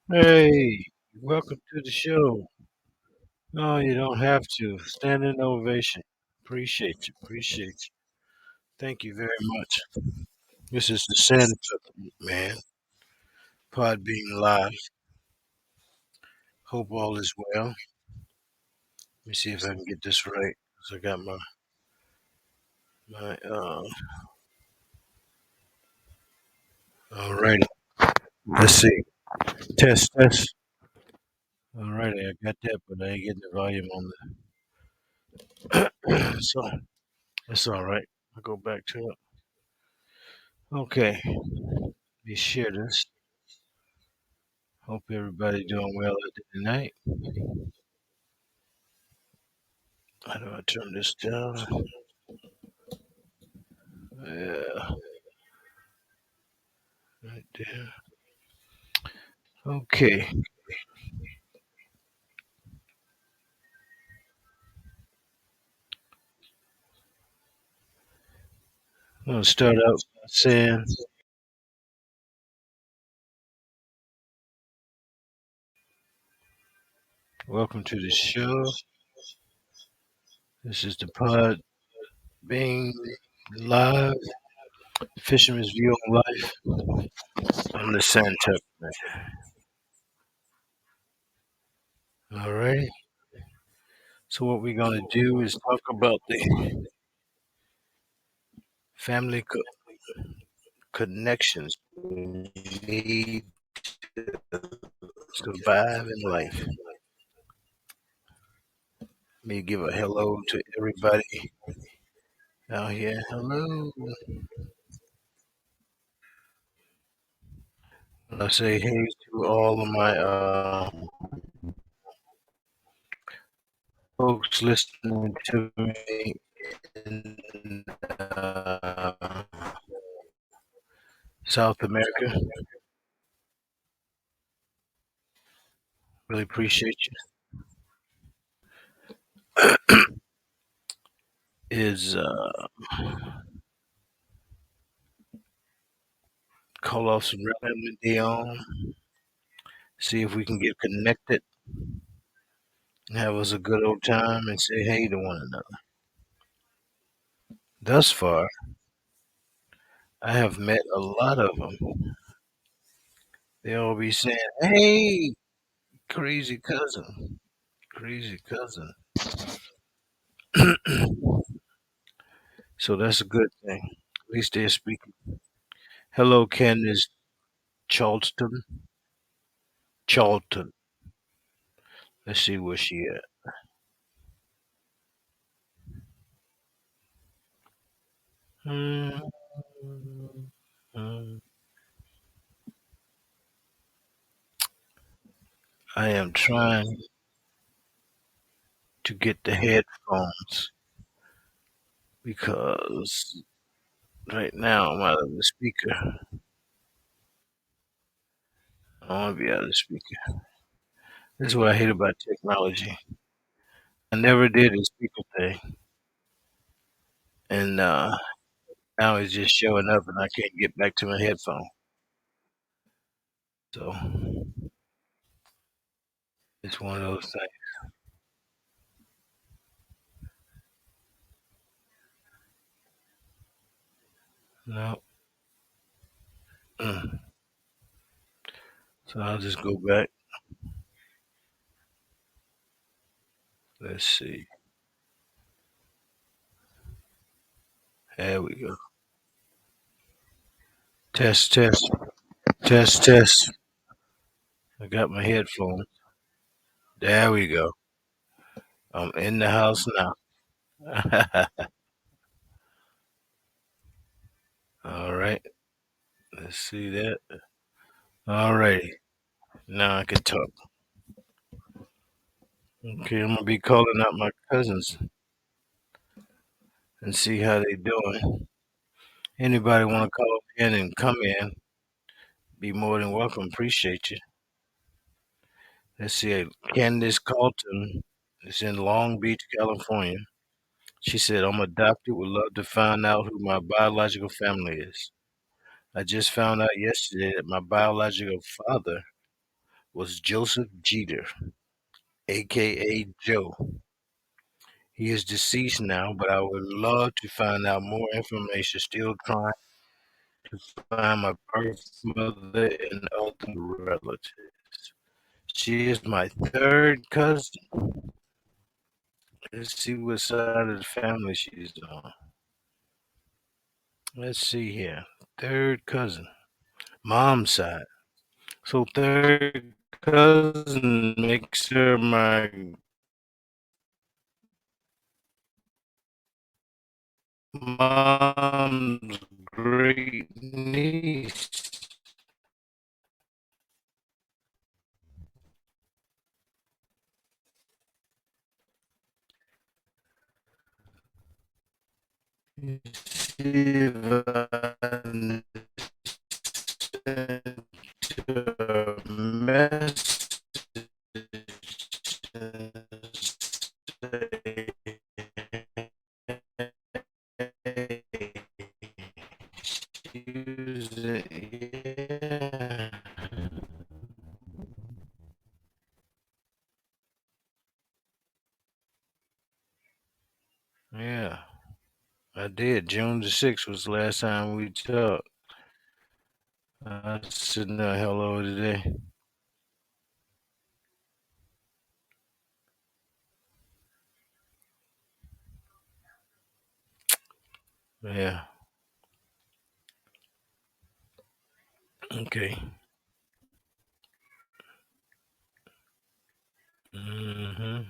Hey, welcome to the show. No, you don't have to. Standing ovation. Appreciate you. Appreciate you. Thank you very much. This is the Santa man. Pod being live. Hope all is well. Let me see if I can get this right. 'Cause I got my. Alrighty. Let's see. Test, test. Alrighty, I got that, but I ain't getting the volume on the. So that's all right. I'll go back to it. Okay. Let me share this. Hope everybody doing well out there tonight. How do I turn this down? Yeah, right there. Okay, I'm gonna start out by saying welcome to the show. This is the pod being live, Fisherman's View on Life. I'm the Santa man. All right. So what we're gonna do is talk about the family connections we need to survive in life. Let me give a hello to everybody out here. Hello. I say hey to all of my folks listening to me in South America. Really appreciate you. Is call off some family day on, see if we can get connected, and have us a good old time, and say hey to one another. Thus far, I have met a lot of them. They all be saying, "Hey, crazy cousin, crazy cousin." So that's a good thing. At least they're speaking. Hello, Ken is Charleston. Charlton. Let's see where she at. Mm, mm. I am trying to get the headphones because right now I'm out of the speaker. I want to be out of the speaker. This is what I hate about technology. I never did a speaker thing, and now it's just showing up, and I can't get back to my headphone. So it's one of those things. No. Mm. So I'll just go back. Let's see. There we go. Test, test, test, test. I got my headphones. There we go. I'm in the house now. All right. Let's see that. All righty. Now I can talk. Okay, I'm gonna be calling out my cousins and see how they doing. Anybody want to call in and come in? Be more than welcome. Appreciate you. Let's see. Candace Carlton is in Long Beach, California. She said, "I'm adopted. Would love to find out who my biological family is. I just found out yesterday that my biological father was Joseph Jeter, aka Joe. He is deceased now, but I would love to find out more information. Still trying to find my birth mother and other relatives. She is my third cousin. Let's see what side of the family she's on. Let's see here. Third cousin. Mom's side. So third cousin makes her my mom's great niece. See if I sent her a message and say yeah. Yeah, I did. June the 6th was the last time we talked. I said no hello today. Yeah. Okay. Hmm.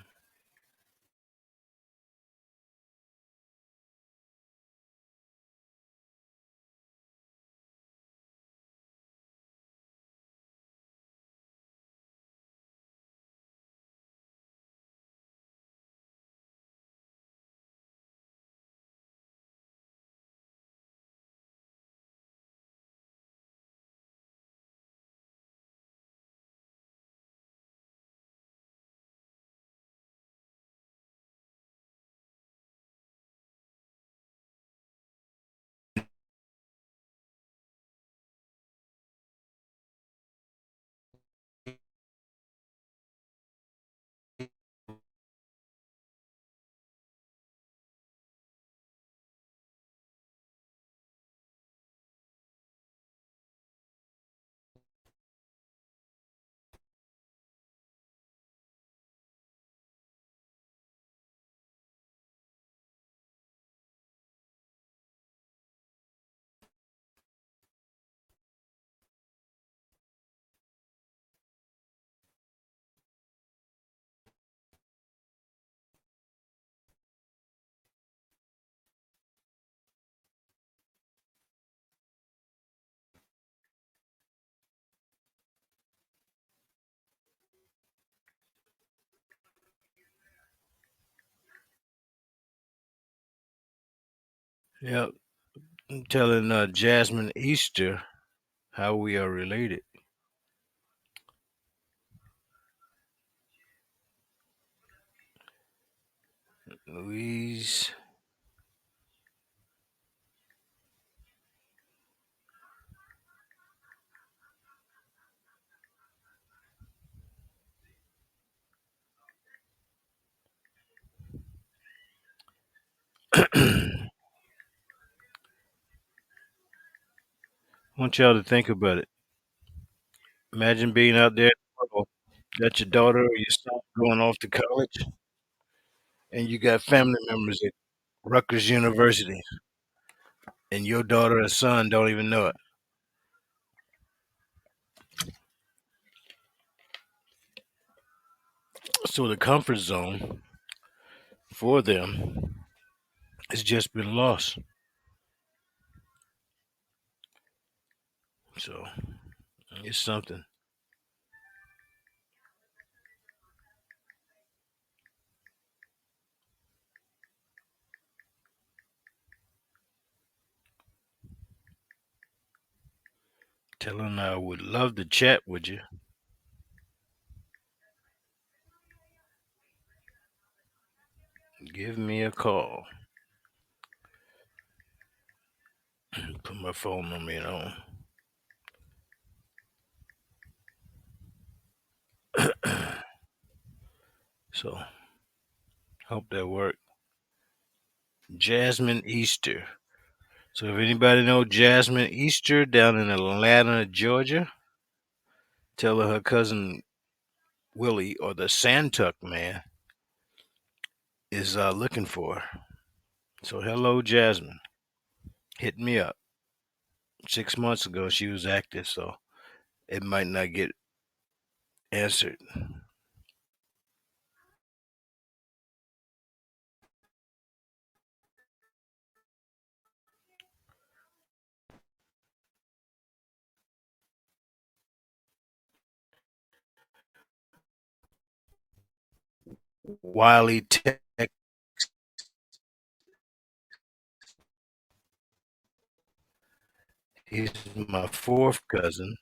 Yep. I'm telling Jasmine Easter how we are related. Louise. I want y'all to think about it. Imagine being out there in the world, got your daughter or your son going off to college, and you got family members at Rutgers University, and your daughter or son don't even know it. So the comfort zone for them has just been lost. So it's something. Telling I would love to chat with you. Give me a call. Put my phone number in on. So hope that worked. Jasmine Easter. So if anybody know Jasmine Easter down in Atlanta, Georgia, tell her cousin Willie or the Santuck man is looking for her. So hello, Jasmine. Hit me up. 6 months ago she was active, so it might not get answered. Wiley Tech, he's my fourth cousin.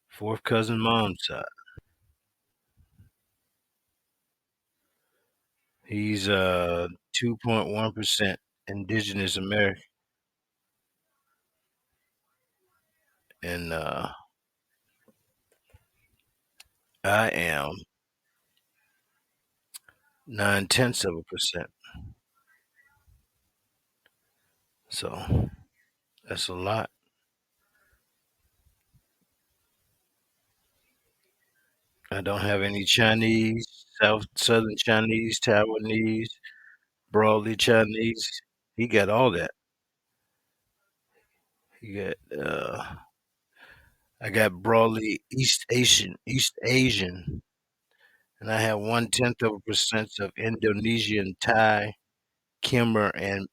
Fourth cousin mom's side. He's 2.1% indigenous American, and I am 9/10%. So that's a lot. I don't have any Chinese, Southern Chinese, Taiwanese, broadly Chinese. He got all that. He got I got broadly East Asian, and I have 1/10% of Indonesian, Thai, Khmer, and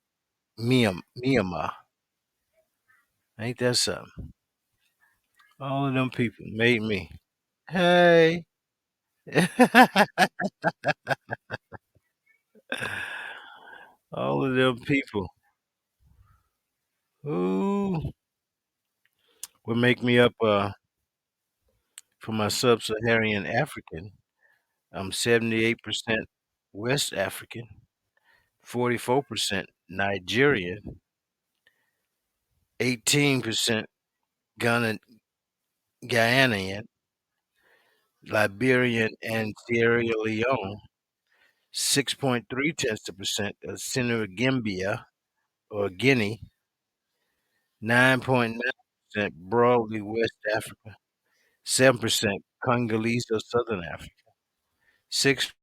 Myanmar. Ain't that something? All of them people made me. Hey. All of them people. Ooh. Would make me up for my sub-Saharan African. I'm 78% West African, 44% Nigerian, 18% Ghana, Ghanaian, Liberian, and Sierra Leone, 6.3% of Senegambia or Guinea, 9.9% broadly West Africa, 7% Congolese or Southern Africa, 6%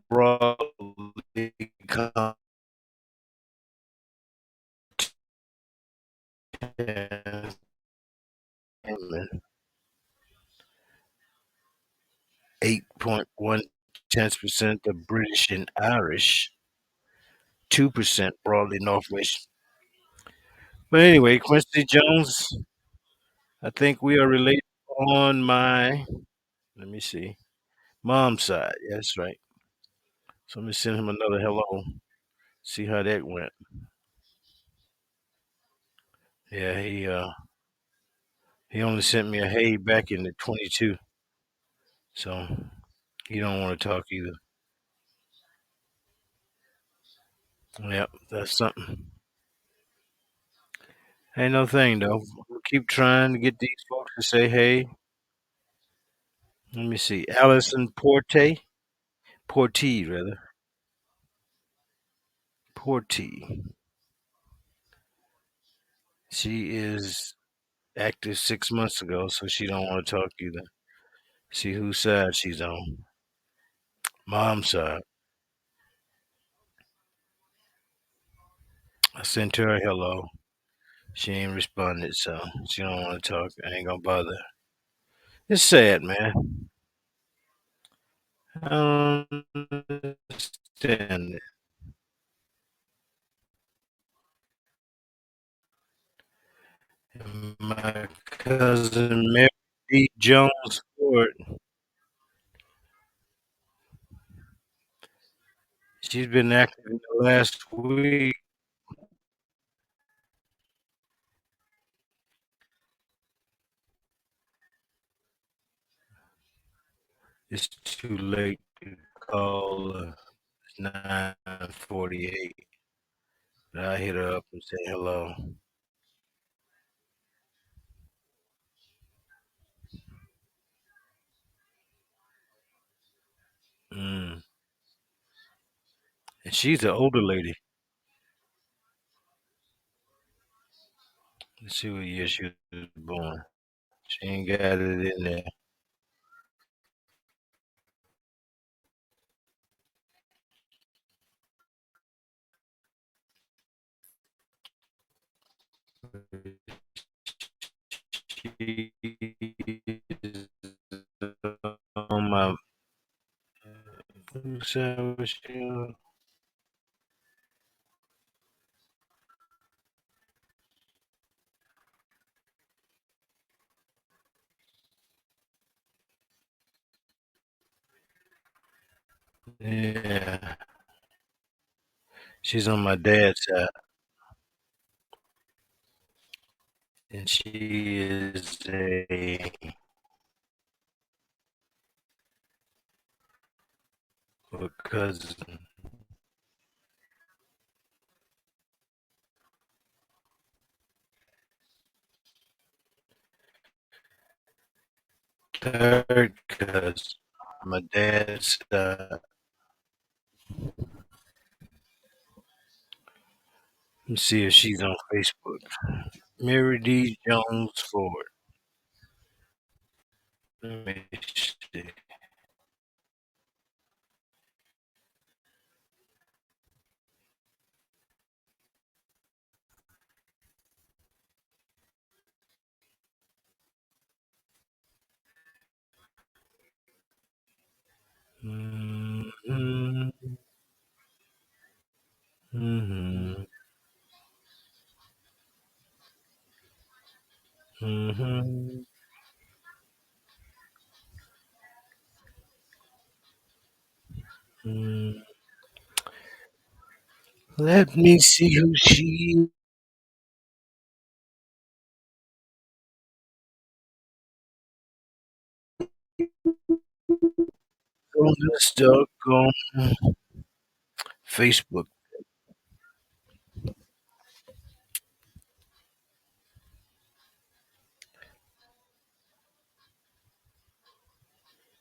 broadly 8.1% of British and Irish, 2% broadly Northwest. But anyway, Quincy Jones, I think we are related on my, let me see, mom's side. Yeah, that's right. So let me send him another hello, see how that went. Yeah, he only sent me a hey back in the 22, so he don't want to talk either. Yep, that's something. Ain't no thing though. We'll keep trying to get these folks to say hey. Let me see. Allison Porte rather. Porte. She is active 6 months ago, so she don't want to talk either. See whose side she's on. Mom's side. I sent her a hello. She ain't responded, so she don't want to talk. I ain't gonna bother. It's sad, man. I don't understand it. My cousin Mary D. Jones Ford. She's been active in the last week. It's too late to call. It's 9:48. But I hit her up and say hello. Mm. And she's an older lady. Let's see what year she was born. She ain't got it in there. She's on my. Who said was she on? Yeah, she's on my dad's side, and she is a cousin. Third cousin. My dad's side. Let me see if she's on Facebook. Mary D. Jones Ford. Let me see. Mm-hmm. Mm-hmm. Mm-hmm. Mm. Let me see who she is on this doggone Facebook.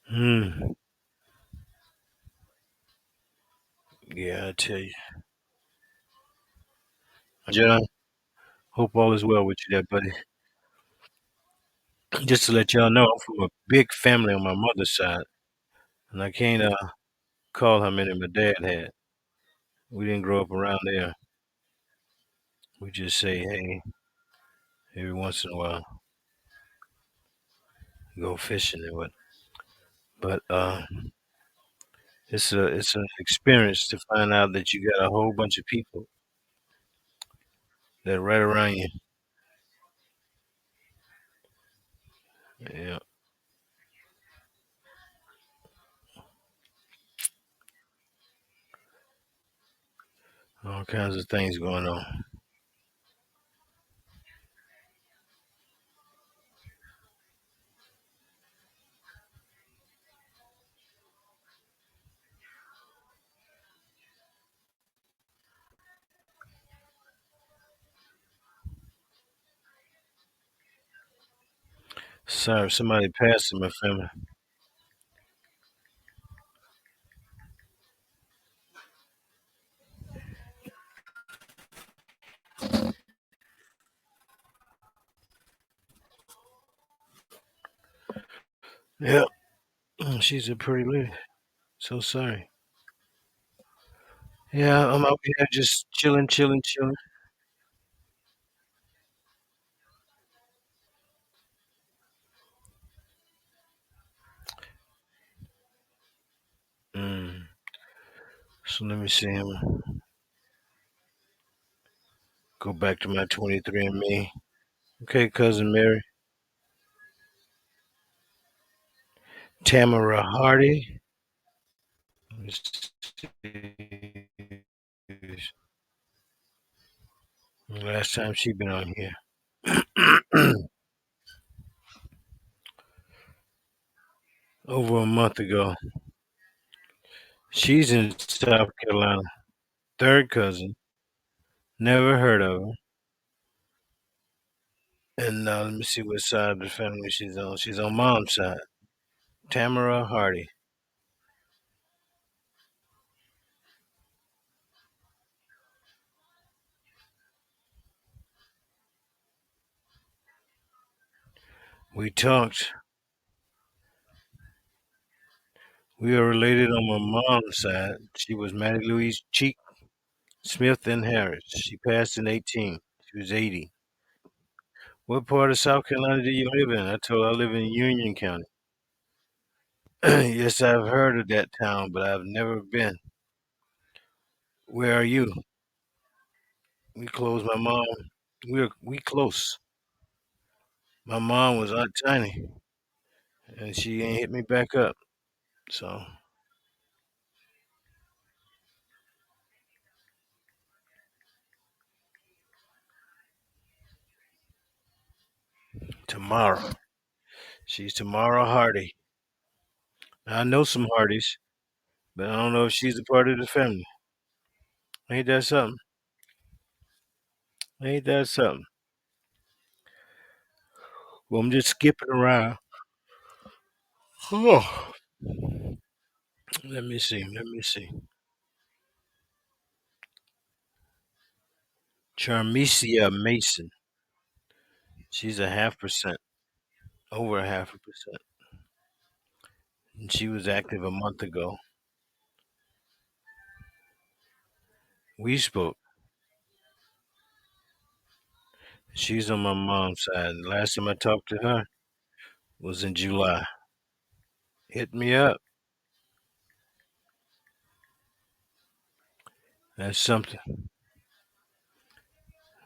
Hmm. Yeah, I tell you. John, hope all is well with you there, buddy. Just to let y'all know, I'm from a big family on my mother's side, and I can't call how many my dad had. We didn't grow up around there. We just say, hey, every once in a while, go fishing and what. But it's an experience to find out that you got a whole bunch of people that right around you. Yeah, all kinds of things going on. Sorry, somebody passed in my family. Yep, she's a pretty lady. So sorry. Yeah, I'm out here just chilling, chilling, chilling. Mm. So let me see him. Go back to my 23 and Me. Okay, cousin Mary. Tamara Hardy. Let's see. Last time she been on here. Over a month ago. She's in South Carolina. Third cousin. Never heard of her. And let me see what side of the family she's on. She's on mom's side. Tamara Hardy. We talked. We are related on my mom's side. She was Mattie Louise Cheek Smith and Harris. She passed in 18. She was 80. What part of South Carolina do you live in? I told her I live in Union County. Yes, I've heard of that town, but I've never been. Where are you? We close. My mom. We close. My mom was Aunt Tiny, and she ain't hit me back up. So tomorrow, she's Tamara Hardy. Now, I know some Hardys, but I don't know if she's a part of the family. Ain't that something? Ain't that something? Well, I'm just skipping around. Oh, let me see. Let me see. Charmesia Mason. She's a half percent, over a half a percent. And she was active a month ago. We spoke. She's on my mom's side. Last time I talked to her was in July. Hit me up. That's something.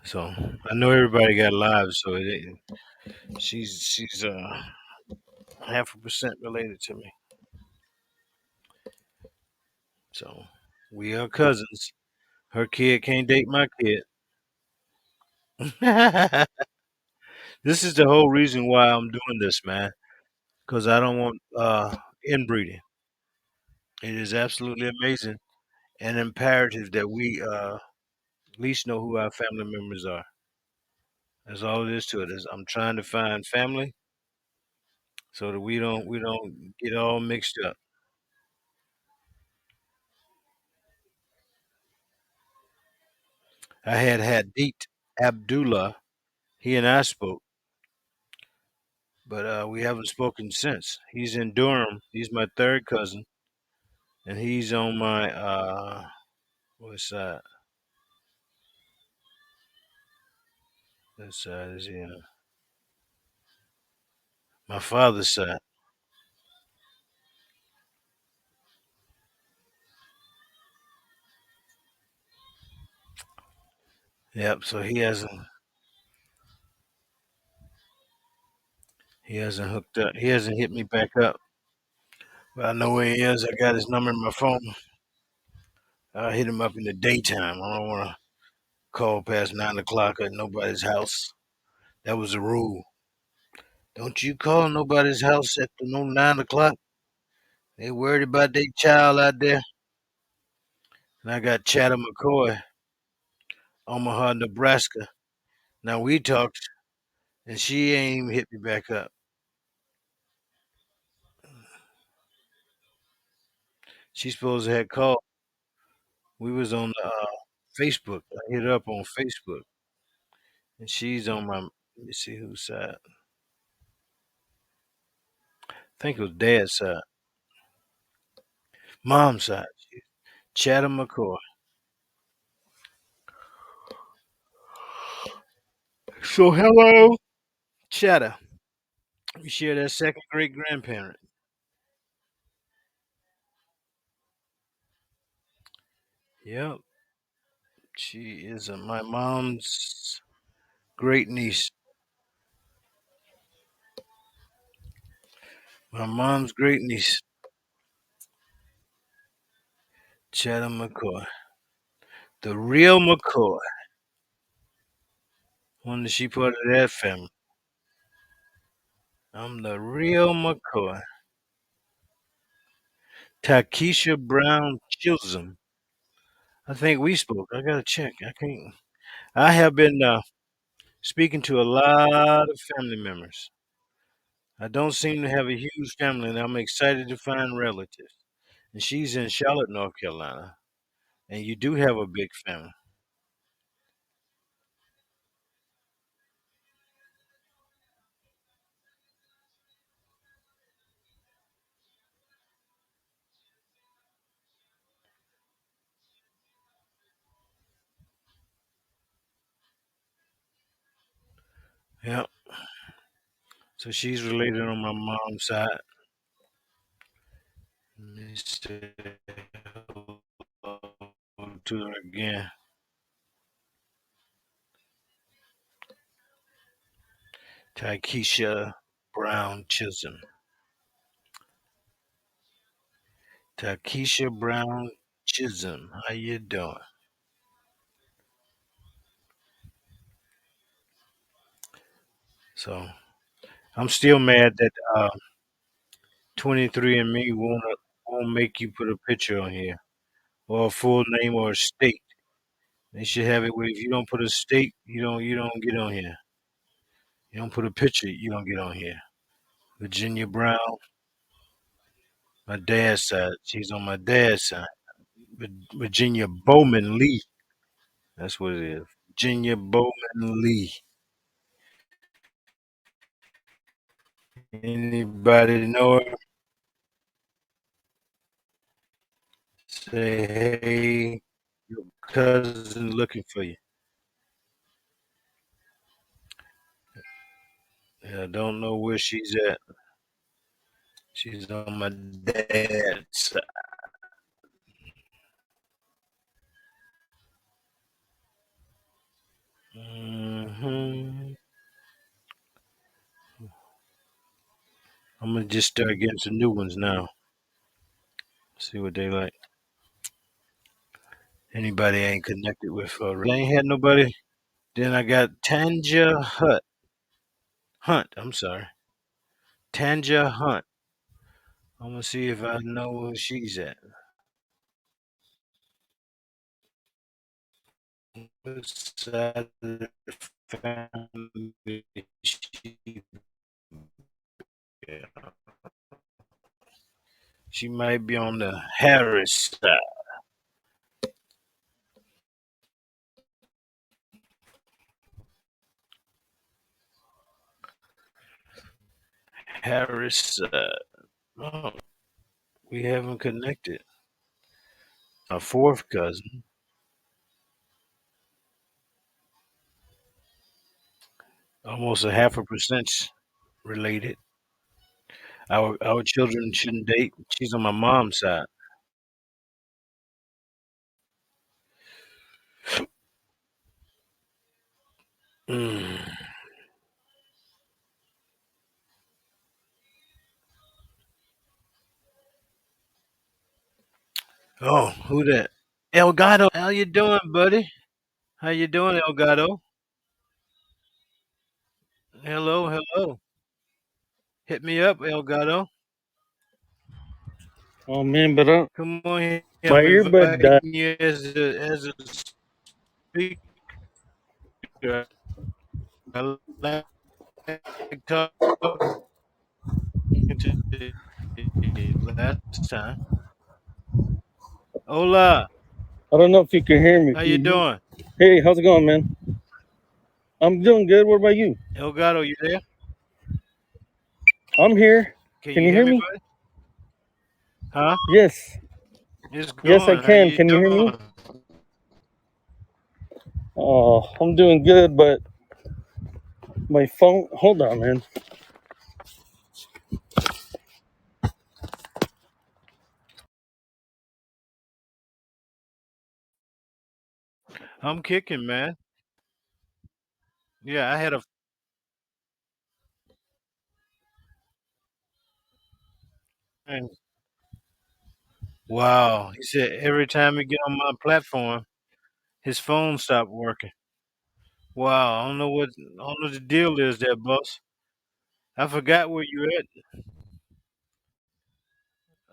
So I know everybody got lives, so it ain't, she's half a percent related to me. So we are cousins. Her kid can't date my kid. This is the whole reason why I'm doing this, man. Because I don't want inbreeding. It is absolutely amazing and imperative that we at least know who our family members are. That's all it is to it. Is I'm trying to find family so that we don't get all mixed up. I had Hadith Abdullah. He and I spoke, but we haven't spoken since. He's in Durham. He's my third cousin, and he's on my what's that? That side is my father's side. Yep. So he hasn't hooked up. He hasn't hit me back up. But I know where he is. I got his number in my phone. I hit him up in the daytime. I don't want to call past 9 o'clock at nobody's house. That was a rule. Don't you call nobody's house at no 9 o'clock. They worried about their child out there. And I got Chatham McCoy, Omaha, Nebraska. Now we talked, and she ain't even hit me back up. She supposed to have called. We was on Facebook. I hit her up on Facebook, and she's on my. Let me see whose side. I think it was Dad's side, Mom's side. Chatham McCoy. So hello, Chatham. We share that second great grandparent. Yep, she is my mom's great niece. My mom's great niece, Chatham McCoy. The real McCoy. When did she part of that family? I'm the real McCoy. Takesha Brown Chisholm. I think we spoke. I gotta check. I can't. I have been speaking to a lot of family members. I don't seem to have a huge family, and I'm excited to find relatives. And she's in Charlotte, North Carolina. And you do have a big family. Yeah. So she's related on my mom's side. Let me say hello to her again. Takesha Brown Chisholm. Takesha Brown Chisholm. How you doing? So I'm still mad that 23andMe won't make you put a picture on here or a full name or a state. They should have it where if you don't put a state, you don't get on here. You don't put a picture, you don't get on here. Virginia Brown, my dad's side. She's on my dad's side. Virginia Bowman Lee. That's what it is. Virginia Bowman Lee. Anybody know her? Say hey, your cousin looking for you. Yeah, I don't know where she's at. She's on my dad's side. hmm I'm gonna just start getting some new ones now. See what they like. Anybody I ain't connected with already. I ain't had nobody. Then I got Tanja Hunt. Hunt. I'm sorry, Tanja Hunt. I'm gonna see if I know where she's at. What side of the family she? Yeah. She might be on the Harris side. Harris side. Oh, we haven't connected. A fourth cousin, almost a half a percent related. Our children shouldn't date. She's on my mom's side. Mm. Oh, who that? Elgato. How you doing, buddy? How you doing, Elgato? Hello, hello. Hit me up, Elgato. Oh man, but Come on here. my I'm earbud inviting died. you as a speaker. I like talking to you last time. Hola. I don't know if you can hear me. How Can you you hear me? doing? Hey, how's it going, man? I'm doing good. What about you? Elgato, you there? I'm here. Can Can you you hear hear me, me? buddy? Huh? Yes. It's Yes, I going. How can. you Can you hear me? doing? Oh, I'm doing good, but my phone. Hold on, man. I'm kicking, man. Yeah, I had a And wow, he said every time he get on my platform, his phone stopped working. Wow, I don't know what the deal is there, boss. I forgot where you at.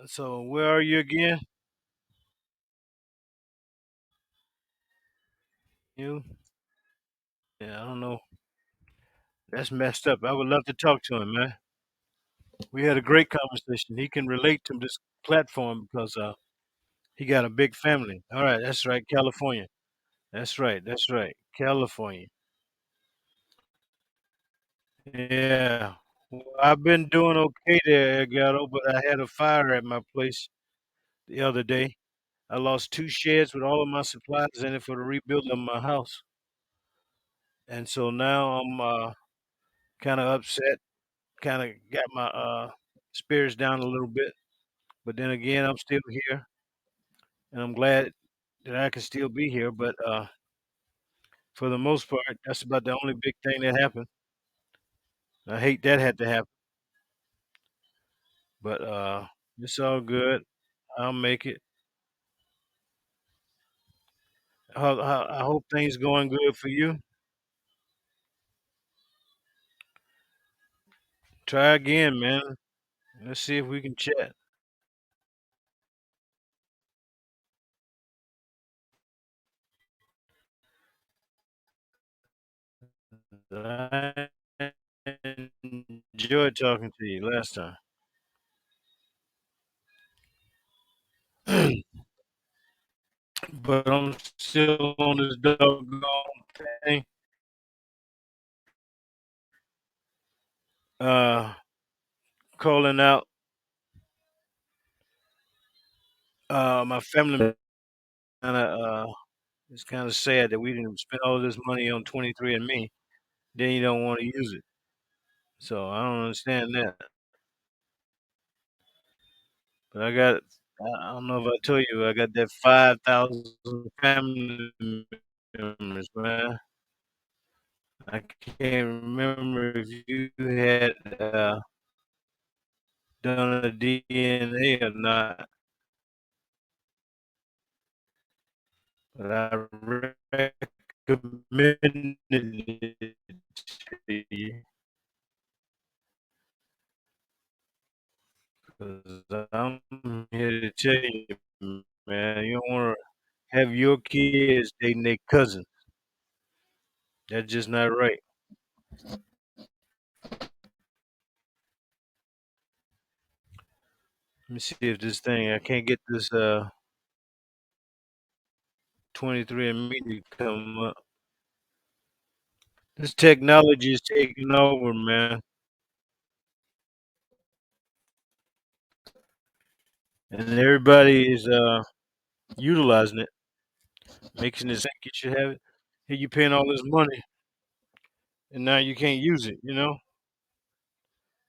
So where are you again? You? Yeah, I don't know. That's messed up. I would love to talk to him, man. We had a great conversation. He can relate to this platform because he got a big family. All right, that's right, California. That's right, California. Yeah. Well, I've been doing okay there, Edgato, but I had a fire at my place the other day. I lost two sheds with all of my supplies in it for the rebuilding of my house. And so now I'm kind of upset, kind of got my spirits down a little bit. But then again, I'm still here, and I'm glad that I can still be here. But for the most part, that's about the only big thing that happened. I hate that had to happen, but it's all good. I'll make it. I hope things going good for you. Try again, man. Let's see if we can chat. I enjoyed talking to you last time. But I'm still on this doggone thing. Uh, calling out my family. Kind of it's kind of sad that we didn't spend all this money on 23andMe. Then you don't want to use it. So I don't understand that. But I don't know if I told you, I got that 5,000 family members, man. I can't remember if you had done a DNA or not, but I recommended it to you because I'm here to tell you, man, you don't want to have your kids dating their cousins. That's just not right. Let me see if this thing, I can't get this 23andMe to come up. This technology is taking over, man, and everybody is utilizing it, making it think you should have it. Here you paying all this money, and now you can't use it,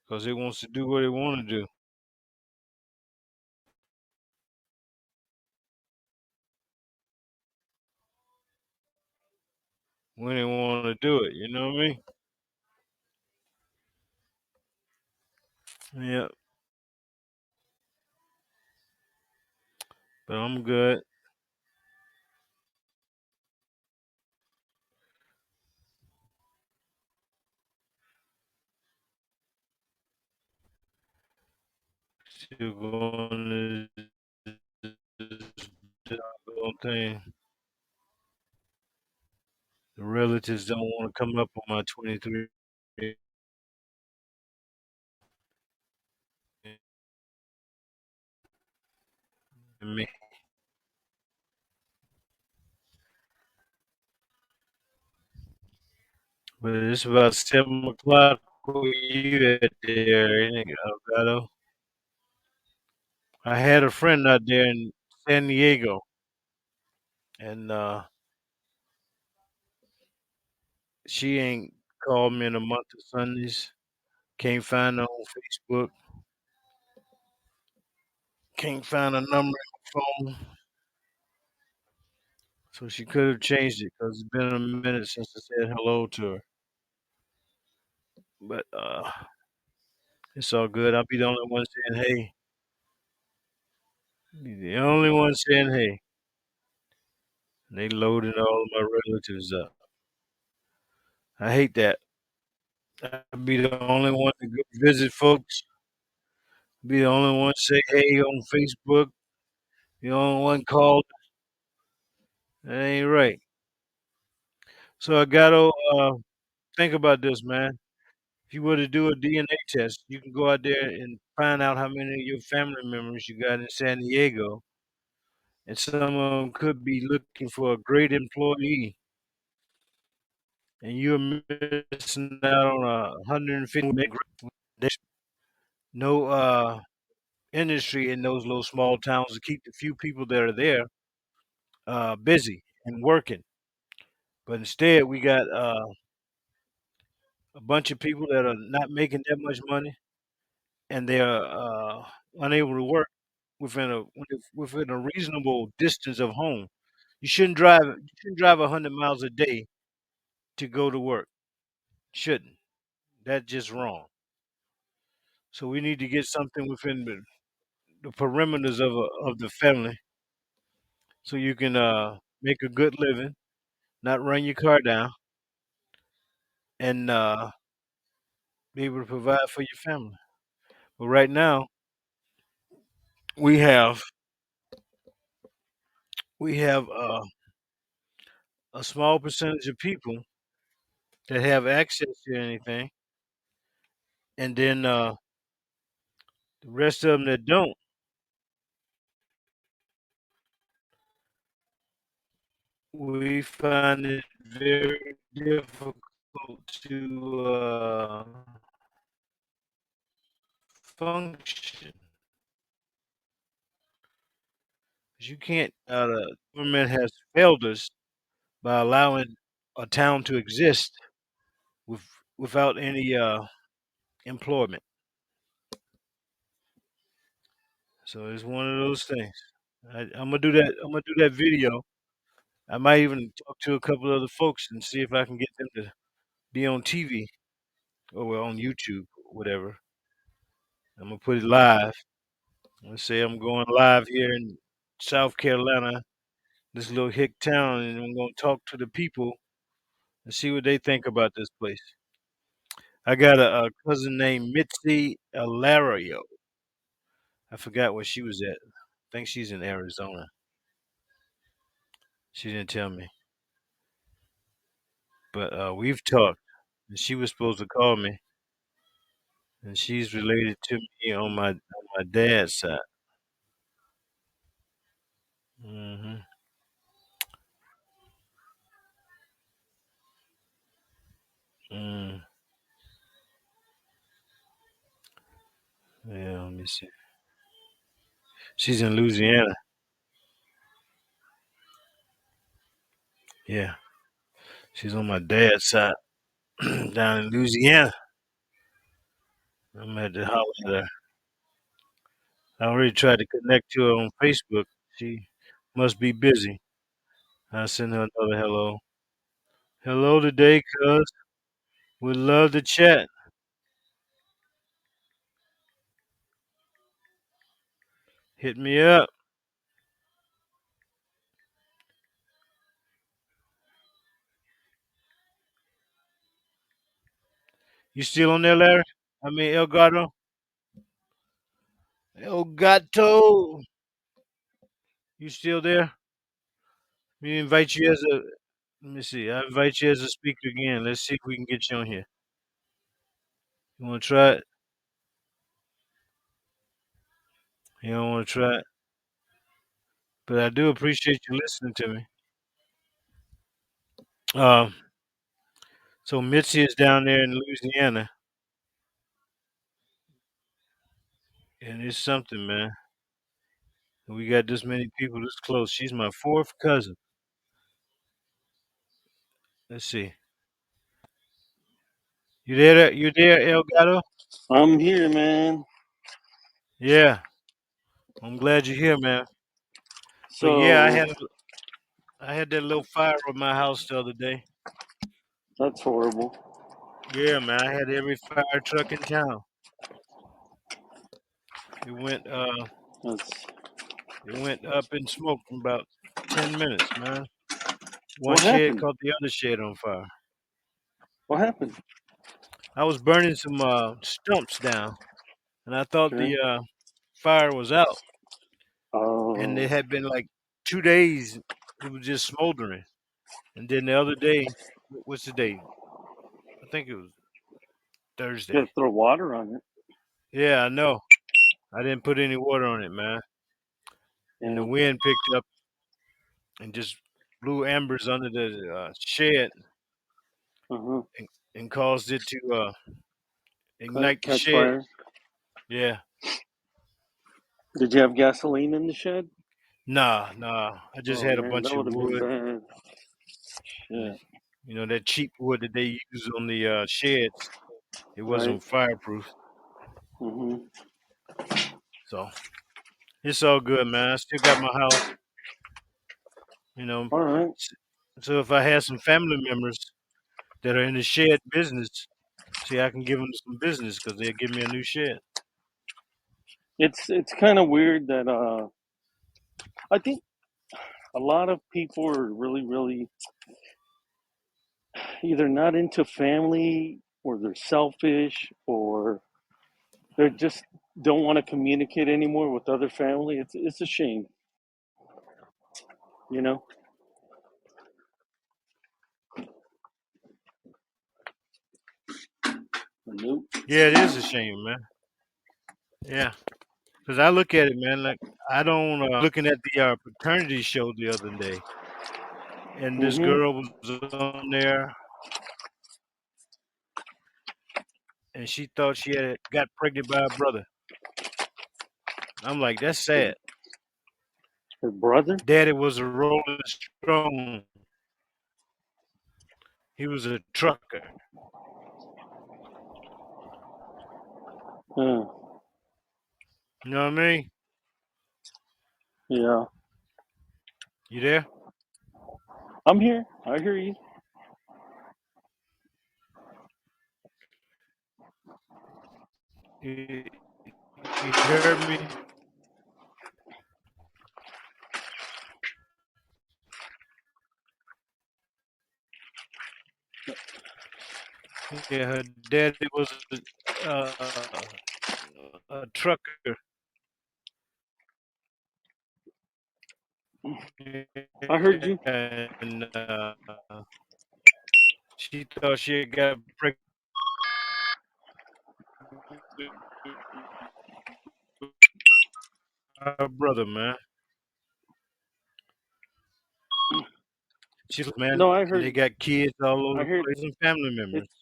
because it wants to do what it want to do when it want to do it. You know what I mean? Yeah, but I'm good. Still going this doggone thing. The relatives don't want to come up on my 23 and me. But it's about 7 o'clock where you at there, ain't it, Elgato? I had a friend out there in San Diego, and she ain't called me in a month of Sundays. Can't find her on Facebook. Can't find a number in her phone. So she could have changed it because it's been a minute since I said hello to her. But it's all good. I'll be the only one saying hey. Be the only one saying hey. And they loading all of my relatives up. I hate that. I'd be the only one to go visit folks. Be the only one to say hey on Facebook. The only one called. That ain't right. So I gotta think about this, man. If you were to do a DNA test, you can go out there and find out how many of your family members you got in San Diego, and some of them could be looking for a great employee, and you're missing out on 150 There's no industry in those little small towns to keep the few people that are there busy and working. But instead, we got a bunch of people that are not making that much money, and they're unable to work within a reasonable distance of home. You shouldn't drive 100 miles a day to go to work. Shouldn't. That's just wrong. So we need to get something within the perimeters of the family, so you can make a good living, not run your car down, and be able to provide for your family. But right now, we have we have a small percentage of people that have access to anything, and then the rest of them that don't. We find it very difficult to function. 'Cause you can't. The government has failed us by allowing a town to exist with without any employment. So it's one of those things. I'm gonna do that. I'm gonna do that video. I might even talk to a couple other folks and see if I can get them to be on TV or well, on YouTube, whatever. I'm gonna put it live. Let's say I'm going live here in South Carolina, this little hick town, and I'm gonna talk to the people and see what they think about this place. I got a cousin named Mitzi Alario. I forgot where she was at. I think she's in Arizona. She didn't tell me, but we've talked. And she was supposed to call me, and she's related to me on my dad's side. Hmm. Mm. Yeah, let me see. She's in Louisiana. Yeah, she's on my dad's side down in Louisiana. I'm at the holler at her. I already tried to connect to her on Facebook. She must be busy. I send her another hello. Hello today, cuz. Would love to chat. Hit me up. You still on there, Larry? I mean, El Gato. El Gato. You still there? We invite you as a. Let me see. I invite you as a speaker again. Let's see if we can get you on here. You want to try it? You don't want to try it? But I do appreciate you listening to me. Um, so Mitzi is down there in Louisiana, and it's something, man. We got this many people this close. She's my fourth cousin. Let's see. You there? You there, El Gato? I'm here, man. Yeah. I'm glad you're here, man. But yeah, I So had that little fire at my house the other day. that's horrible. Yeah, man. I had every fire truck in town. It went That's It went up in smoke in about 10 minutes, man. One What shed happened? caught the other shed on fire. What happened? I was burning some stumps down, and I thought Okay. the fire was out. And it Oh, had been like 2 days. It was just smoldering. And then the other day, what's the day? I think it was you Thursday. gotta throw water on it. Yeah, I know. I didn't put any water on it, man. And the Yeah. wind picked up and just blew embers under the shed Uh-huh. and caused it to ignite the Catch shed. fire. Yeah. Did you have gasoline in the shed? Nah. I just Oh had a man, bunch that of would have been wood. bad. Shit. You know, that cheap wood that they use on the sheds. It Right. wasn't fireproof. Mm-hmm. So it's all good, man. I still got my house, you know. All right. So if I had some family members that are in the shed business, see, I can give them some business because they'll give me a new shed. It's kind of weird that I think a lot of people are really either not into family or they're selfish or they just don't want to communicate anymore with other family. It's a shame, you know. Nope. Yeah, it is a shame, man. Yeah, because I look at it, man. Like I don't looking at the paternity show the other day, and this Mm-hmm. girl was on there, and she thought she had got pregnant by her brother. I'm like, that's Her, sad. her brother. Daddy was a Rolling Stone. He was a trucker. Uh, You know what I mean? yeah. You there? I'm here. I hear you. You, you heard me? Yeah, her daddy was a trucker, I heard you. and she thought she had got pregnant with her brother, man. She's man, No, I and heard. they got kids all over I the heard. place and family members. It's.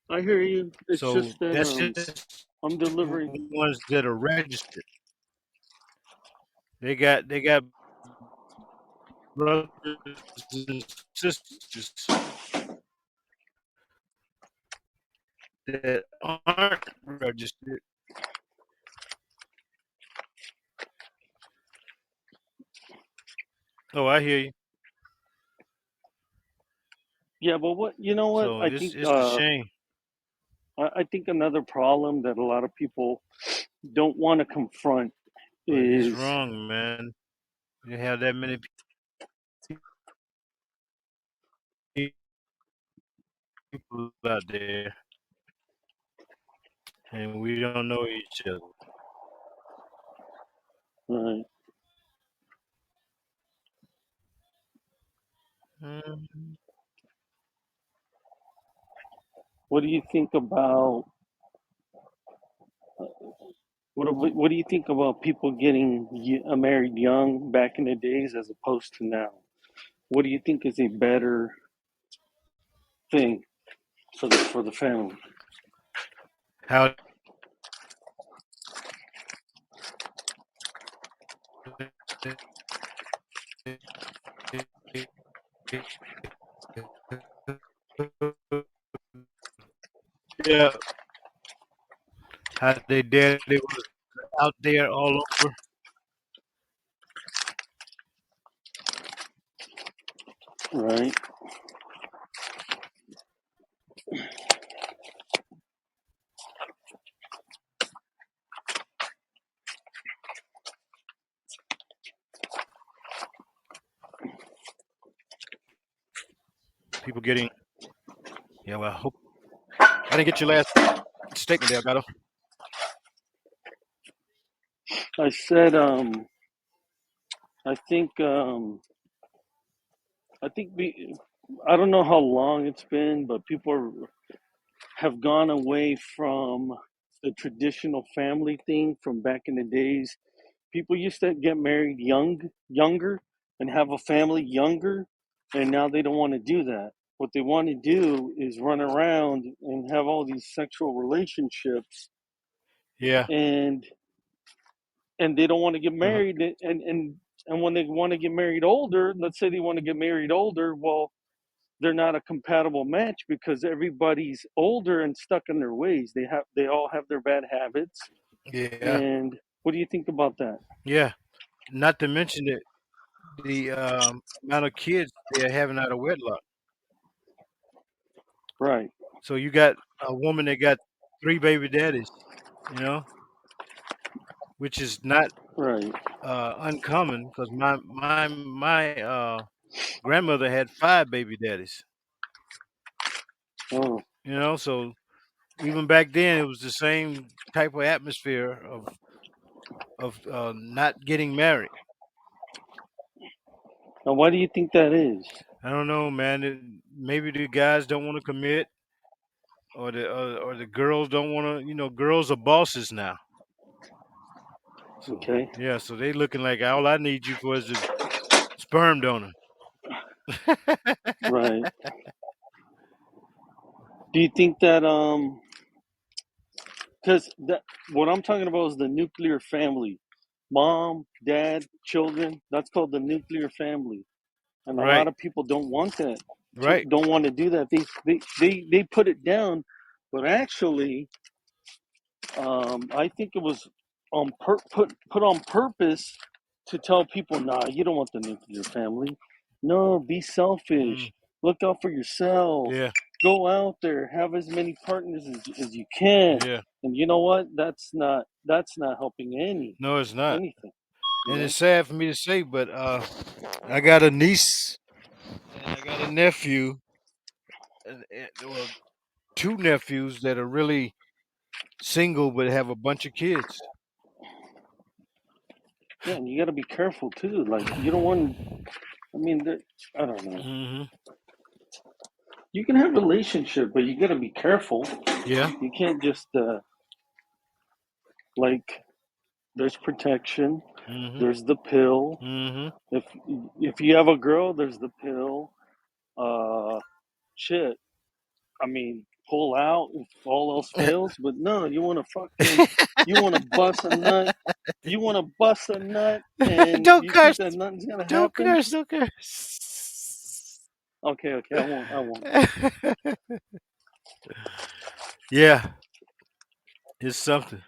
I hear you. It's So just that that's just I'm the delivering. ones that are registered. They got brothers and sisters that aren't registered. Oh, I hear you. Yeah, but what you know? What So I it's think. it's a shame, I think another problem that a lot of people don't want to confront but it's is wrong, man. You have that many people out there, and we don't know each other. uh, Mm. what do you think about what do you think about people getting married young back in the days as opposed to now? What do you think is a better thing for the family? How yeah, how they daddy was out there all over. Right? people getting. Yeah, well, I hope I didn't get your last statement there, Gato. I said, I think, I think I don't know how long it's been, but have gone away from the traditional family thing from back in the days. People used to get married younger, and have a family younger, and now they don't want to do that. What they want to do is run around and have all these sexual relationships, Yeah. and they don't want to get Uh-huh. married. And when they want to get married older, let's say they want to get married older, well, they're not a compatible match because everybody's older and stuck in their ways. They all have their bad habits. Yeah. And what do you think about that? Yeah. Not to mention the amount of kids they're having out of wedlock. Right, So you got a woman that got three baby daddies, you know, which is not right. uncommon because my grandmother had five baby daddies. Oh, You know, so even back then it was the same type of atmosphere of not getting married. now why do you think that is? I don't know, man. Maybe the guys don't want to commit, or the girls don't want to. You know, girls are bosses now. So Okay, yeah, so they looking like all I need you for is a sperm donor. right. Do you think that because that what I'm talking about is the nuclear family, mom, dad, children. That's called the nuclear family, and a lot Right, of people don't want that. right. Don't want to do that. They put it down, but actually, I think it was put on purpose to tell people, nah, you don't want the nuclear family. No, be Mm, selfish. Look out for yourself. yeah, Go out there, have as many partners as you can. yeah. And you know what? That's not helping No, it's not. anything. You And it's know. sad for me to say, but I got a niece and I got a nephew, well, two nephews that are really single but have a bunch of kids. Yeah, and you got to be careful too. Like you don't want. I mean, I don't know. Hmm. You can have a relationship, but you got to be careful. Yeah. You can't just like. There's protection. Hmm. There's the pill. Hmm. If if you have a girl, there's the pill. Uh, shit. I mean, pull out if all else fails. But no, you want to bust a nut. You want to bust a nut, and Don't you think curse. that nothing's gonna Don't happen. curse. Don't curse. Okay, okay, I won't. I won't. Yeah, it's something.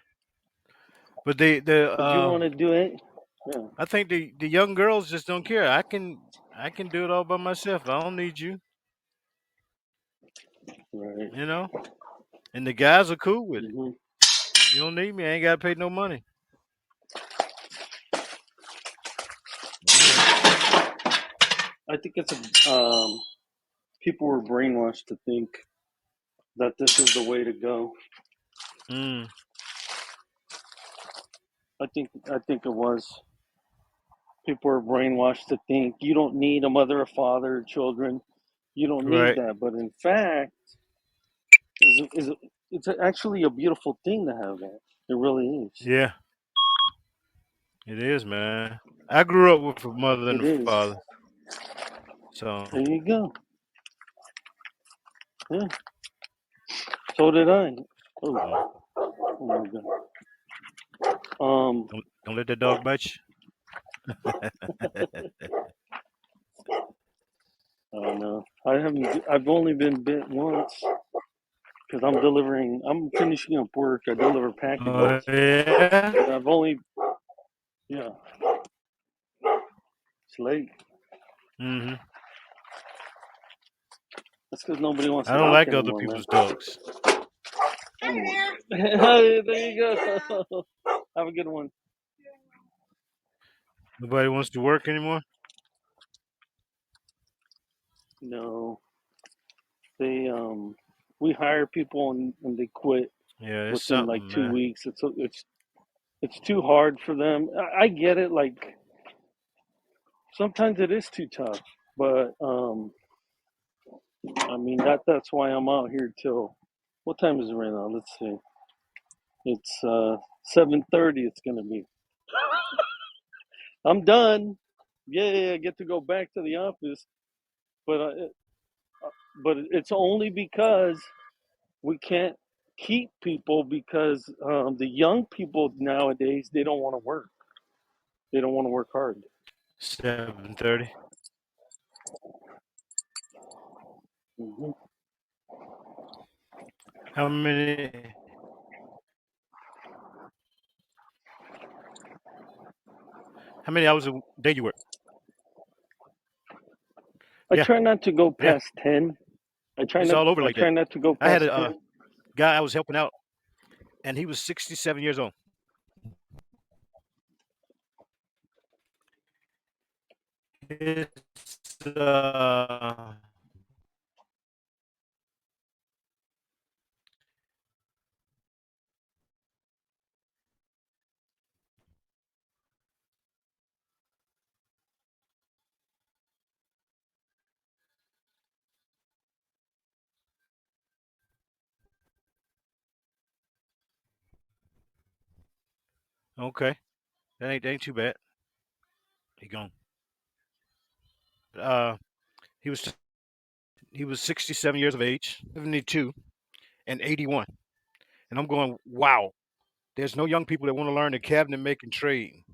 But But you want to do it? Yeah, I think the young girls just don't care. I can do it all by myself. I don't need you. right. You know. And the guys are cool with it. Hmm. You don't need me. I ain't got to pay no money. Yeah. I think people were brainwashed to think that this is the way to go. Mm, I think it was. People are brainwashed to think you don't need a mother, a father, children. You don't need right. that. But in fact, it's actually a beautiful thing to have that. It really is. Yeah. It is, man. I grew up with a mother and a It is. father. So. There you go. Yeah. So did I. Oh, Mm. oh my God. Don't let that dog bite you. I don't know. I haven't. I've only been bit once because I'm delivering. I'm finishing up work. I deliver packages, Oh yeah. but I've only. Yeah, it's late. Hmm. That's because nobody wants I to don't work like other anymore, man. people's dogs. Hey, there you go. Have a good one. Nobody wants to work anymore. No, we hire people and they quit Yeah, it's within like something, 2 man. weeks. It's too hard for them. I get it. Like sometimes it is too tough, but I mean that's why I'm out here till what time is it right now? Let's see. It's 7:30. It's gonna be. I'm done. Yeah, I get to go back to the office, but it's only because we can't keep people because the young people nowadays they don't want to work. They don't want to work hard. 7:30. Hmm. How many? How many hours a day you work? I Yeah, try not to go yeah. past 10. It's all over I like try that. not to go I had past a 10. guy I was helping out, and he was 67 years old. It's okay. That ain't too bad. He gone. Uh, he was he was 67 years of age, 72 and 81, and I'm going, wow. There's no young people that want to learn the cabinet making trade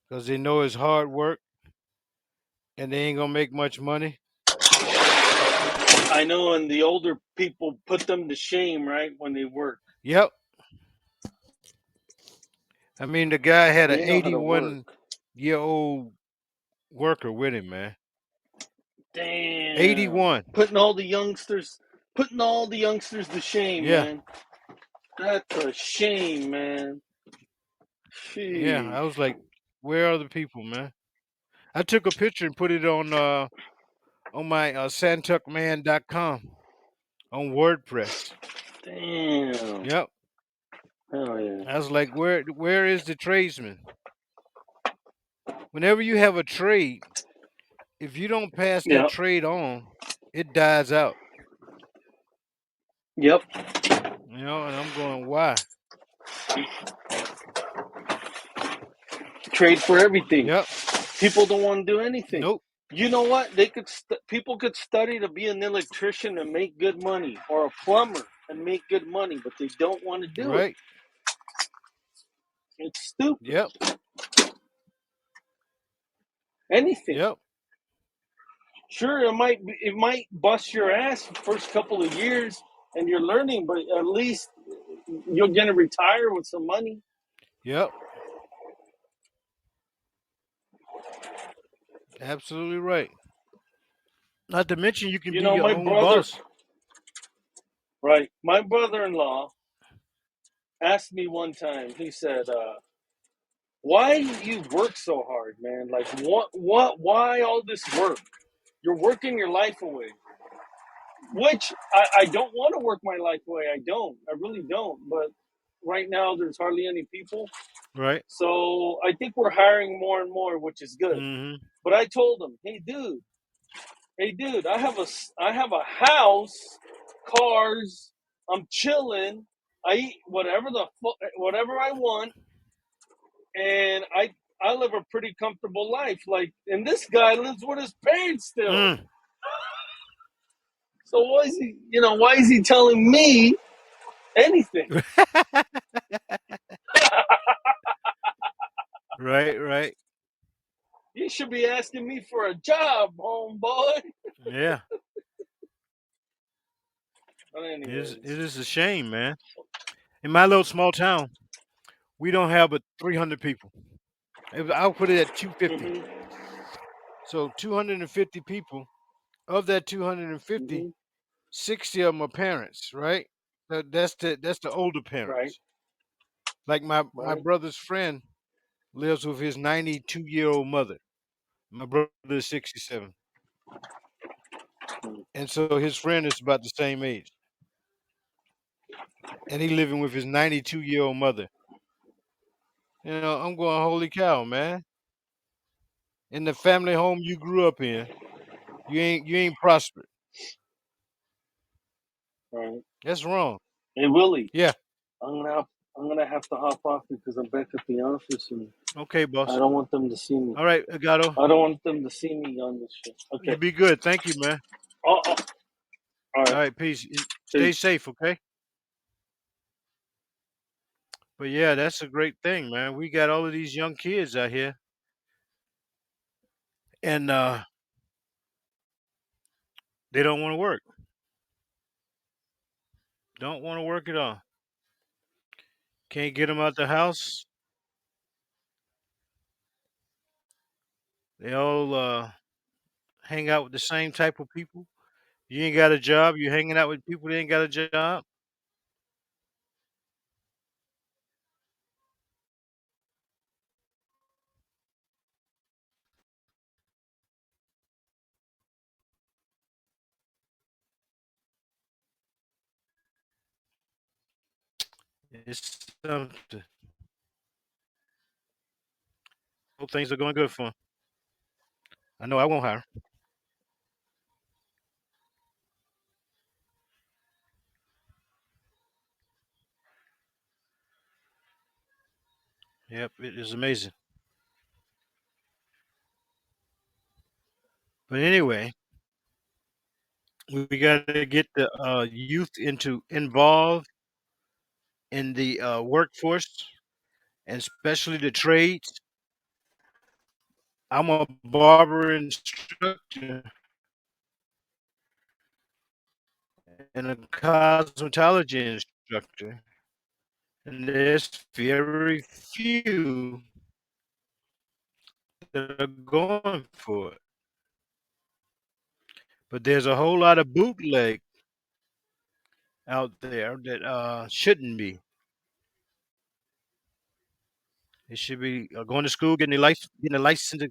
because they know it's hard work and they ain't gonna make much money. I know, and the older people put them to shame, right, when they work. Yep. I mean, the guy had an They know how to work. 81-year-old worker with him, man. Damn. 81. Putting all the youngsters to shame, Yeah. man. That's a shame, man. Yeah. Sheesh. I was like, where are the people, man? I took a picture and put it on my santuckman.com on WordPress. Damn. Yep. Hell yeah. I was like, where is the tradesman? Whenever you have a trade, if you don't pass that Yep. trade on, it dies out. Yep. And I'm going, why? Trade for everything. Yep. People don't want to do anything. Nope. You know what? People could study to be an electrician and make good money, or a plumber and make good money, but they don't want to do it. Right. It's stupid. Yep. Anything. Yep. Sure, it might bust your ass the first couple of years, and you're learning, but at least you're gonna retire with some money. Yep. Absolutely right. Not to mention you can You be know, your my own brother, boss. right? My brother-in-law asked me one time. He said, "Why do you work so hard, man? Like, Why all this work? You're working your life away." Which I don't want to work my life away. I don't. I really don't. But right now, there's hardly any people. Right. So I think we're hiring more and more, which is good. Mm-hmm. But I told him, hey dude, I have a house, cars. I'm chilling. I eat whatever I want, and I live a pretty comfortable life. Like, and this guy lives with his parents still. Mm. So why is he telling me anything? Right, right. You should be asking me for a job, homeboy. Yeah. But It anyways, is a shame, man. In my little small town, we don't have but 300 people. I'll put it at 250. hmm So 250 people. Of that 250, hmm 60 of them are parents, right? That's the older right, parents. Like my right, brother's friend lives with his 92-year-old mother. My brother is 67. Mm. And so his friend is about the same age, and he living with his 92-year-old mother. I'm going, holy cow, man! In the family home you grew up in, you ain't prospered. All right. That's wrong. Hey Willie, Yeah. I'm gonna have, I'm gonna have to hop off because I'm back at the office and Okay, I boss. don't want them to see me. All right, Gato. I don't want them to see me on this shit. You Okay. be good. Thank you, man. Oh, all All right. right, peace. Stay Peace. safe, okay? But yeah, that's a great thing, man. We got all of these young kids out here, and they don't want to work. Don't want to work at all. Can't get them out the house. They all hang out with the same type of people. You ain't got a job. You hanging out with people that ain't got a job. It's something. Hope things are going good for 'em. I know I won't hire 'em. Yep, it is amazing. But anyway, we got to get the youth involved in the workforce, and especially the trades. I'm a barber instructor and a cosmetology instructor, and there's very few that are going for it. But there's a whole lot of bootleg out there that shouldn't be. They should be going to school, getting a license,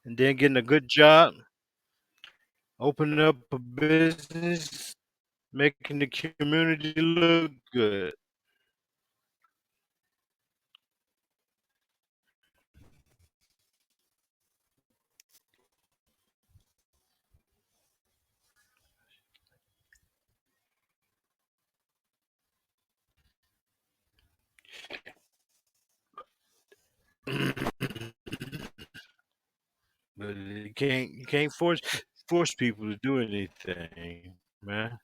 and then getting a good job, opening up a business, making the community look good. But you can't force people to do anything, man.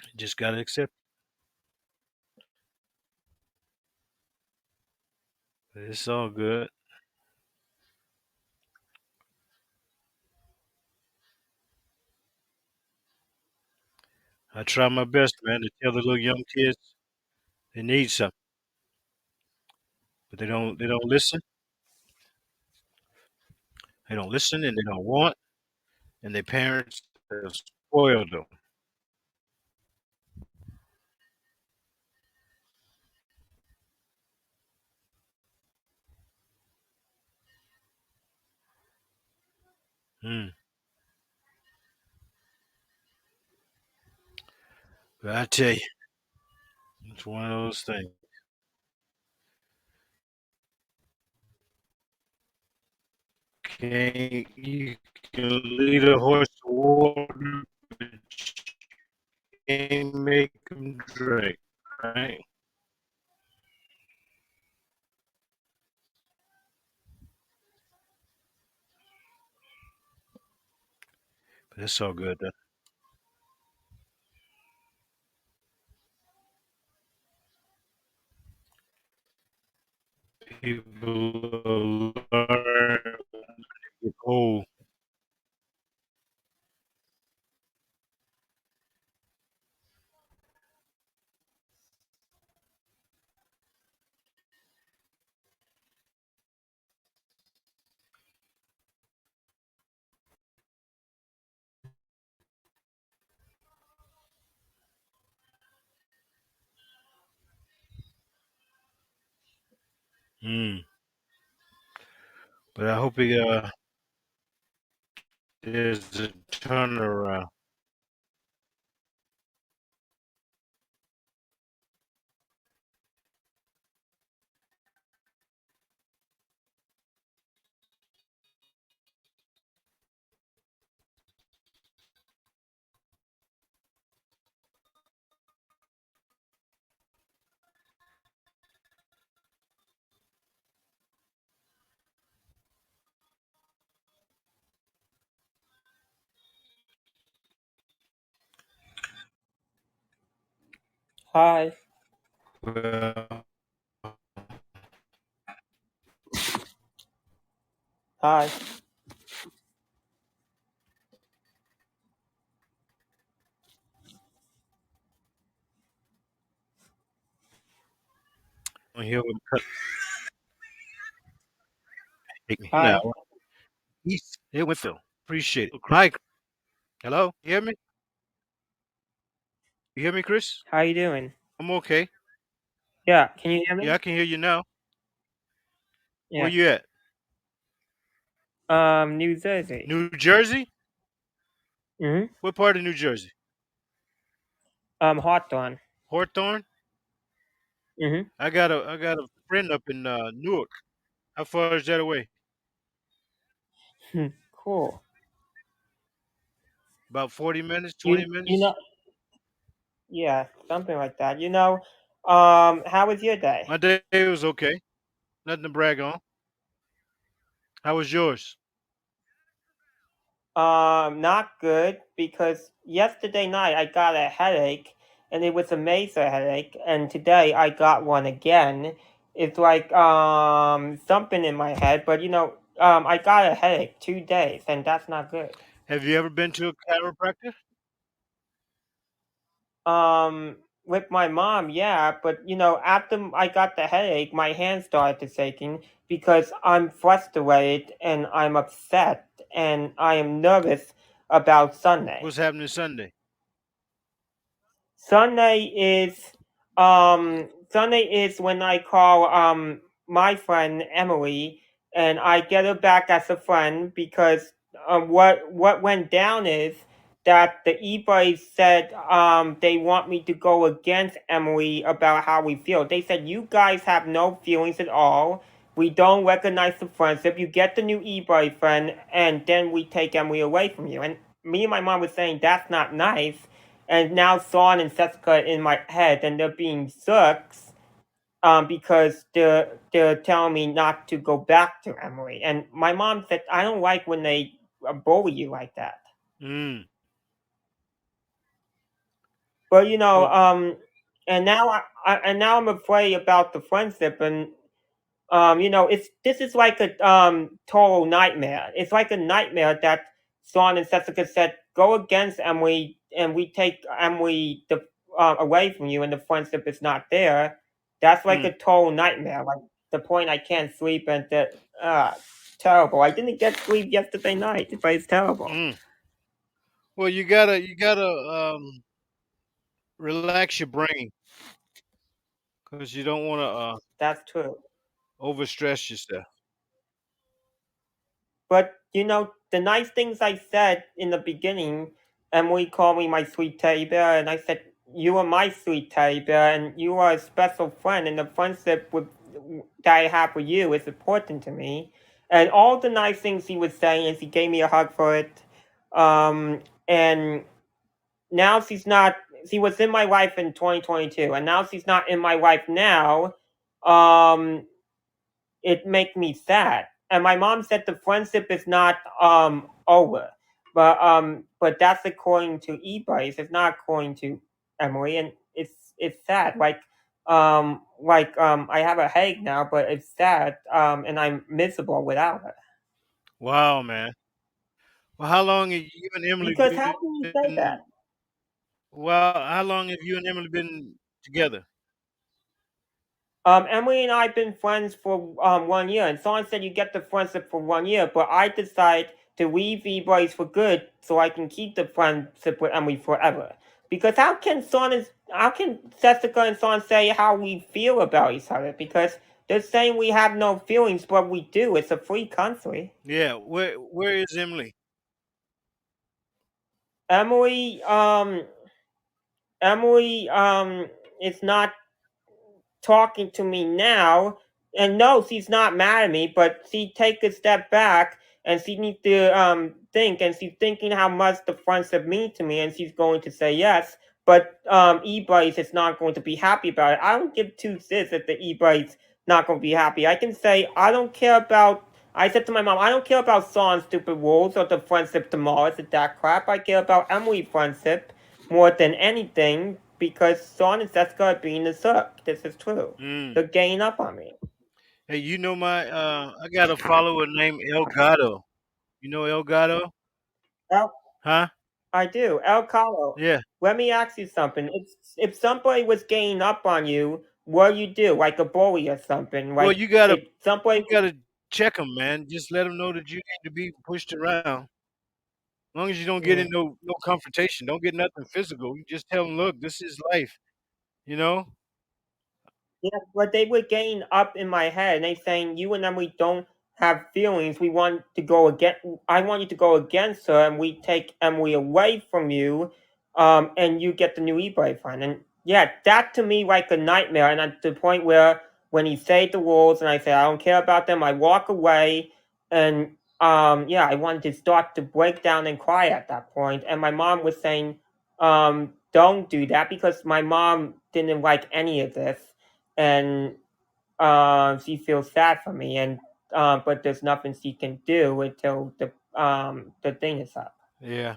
You just gotta accept it. It's all good. I try my best, man, to tell the little young kids they need something, but they don't listen. They don't listen, and they don't want, and their parents have spoiled them. Mm. But I tell you, it's one of those things. You can lead a horse to water, but you can't make him drink, right? But it's all good, though. People learn get old. Mm. But I hope there's a turnaround. Hi, Well, hi, he'll take me now. hi. East, here with Phil. Appreciate it. Hi. Hello. You hear me? You hear me, Chris? How you doing? I'm okay. Yeah, can you hear Yeah, I me? can hear you now. Where Yeah. you at? New Jersey. New Jersey? Mm-hmm. What part of New Jersey? Hawthorne. Hawthorne? Mm-hmm. I got a friend up in Newark. How far is that away? Cool. About 40 minutes, 20 You minutes? know, yeah, something like that. How was your day? My day was okay. Nothing to brag on. How was yours? Not good because yesterday night I got a headache and it was a major headache, and today I got one again. It's like something in my head, but I got a headache 2 days, and that's not good. Have you ever been to a chiropractor? Um, with my mom, yeah, but after I got the headache, my hands started shaking because I'm frustrated and I'm upset and I am nervous about Sunday. What's happening Sunday? Sunday is Sunday is when I call my friend Emily and I get her back as a friend because what went down is that the eBay said they want me to go against Emily about how we feel. They said you guys have no feelings at all. We don't recognize the friendship. You get the new eBay friend and then we take Emily away from you. And me and my mom was saying that's not nice, and now Sean and Jessica in my head, and they're being sucks because they're telling me not to go back to Emily. And my mom said, I don't like when they bully you like that. Mm. But Well, and now and now I'm afraid about the friendship, and it's this is like a total nightmare. It's like a nightmare that Sean and Jessica said go against Emily, and we take Emily away from you, and the friendship is not there. That's like mm, a total nightmare. Like the point I can't sleep, and that terrible. I didn't get sleep yesterday night, but it's terrible. mm. Well, you gotta relax your brain because you don't want to That's true. overstress yourself. But the nice things I said in the beginning, Emily called me my sweet teddy bear, and I said, you are my sweet teddy bear, and you are a special friend, and the friendship that I have with you is important to me. And all the nice things he was saying is he gave me a hug for it. And now she was in my life in 2022, and now she's not in my life now. Um, it make me sad. And my mom said the friendship is not over, but that's according to eBay. It's not according to Emily, and it's sad. I have a headache now, but it's sad. And I'm miserable without her. Wow, man. Well, how long have you and Emily Because how can you say that? been? Well, how long have you and Emily been together? Emily and I've been friends for 1 year, and someone said you get the friendship for 1 year, but I decide to leave eBoys for good so I can keep the friendship with Emily forever. Because how can Jessica and Son say how we feel about each other? Because they're saying we have no feelings, but we do. It's a free country. Yeah. Where is Emily? Emily, Emily, is not talking to me now, and no, she's not mad at me, but she take a step back and she needs to think, and she's thinking how much the friendship mean to me, and she's going to say yes. But E-Blaze is not going to be happy about it. I don't give two shits if the E-Blaze not going to be happy. I can say I don't care about. I said to my mom, I don't care about Sean's stupid rules or the friendship tomorrow. It's that crap. I care about Emily's friendship more than anything because Sean and Jessica are being the suck. This is true. They're ganging up on me. Hey, you know I got a follower named Elgato. You know Elgato? El, Huh? I do. El Calo, Yeah. let me ask you something. If somebody was ganging up on you, what do you do? Like a bully or something? Well, Like if somebody. you gotta check them, man. Just let them know that you need to be pushed around. As long as you don't get in Mm. no confrontation, don't get nothing physical. You just tell them, look, this is life. You know? Yeah, but they were getting up in my head and they saying you and Emily don't have feelings. We want to go against. I want you to go against her, and we take Emily away from you, and you get the new e-boyfriend. And yeah, that to me like a nightmare. And at the point where when he say the rules, and I say I don't care about them, I walk away, and yeah, I wanted to start to break down and cry at that point. And my mom was saying, don't do that because my mom didn't like any of this and she feels sad for me, and but there's nothing she can do until the thing is up. Yeah.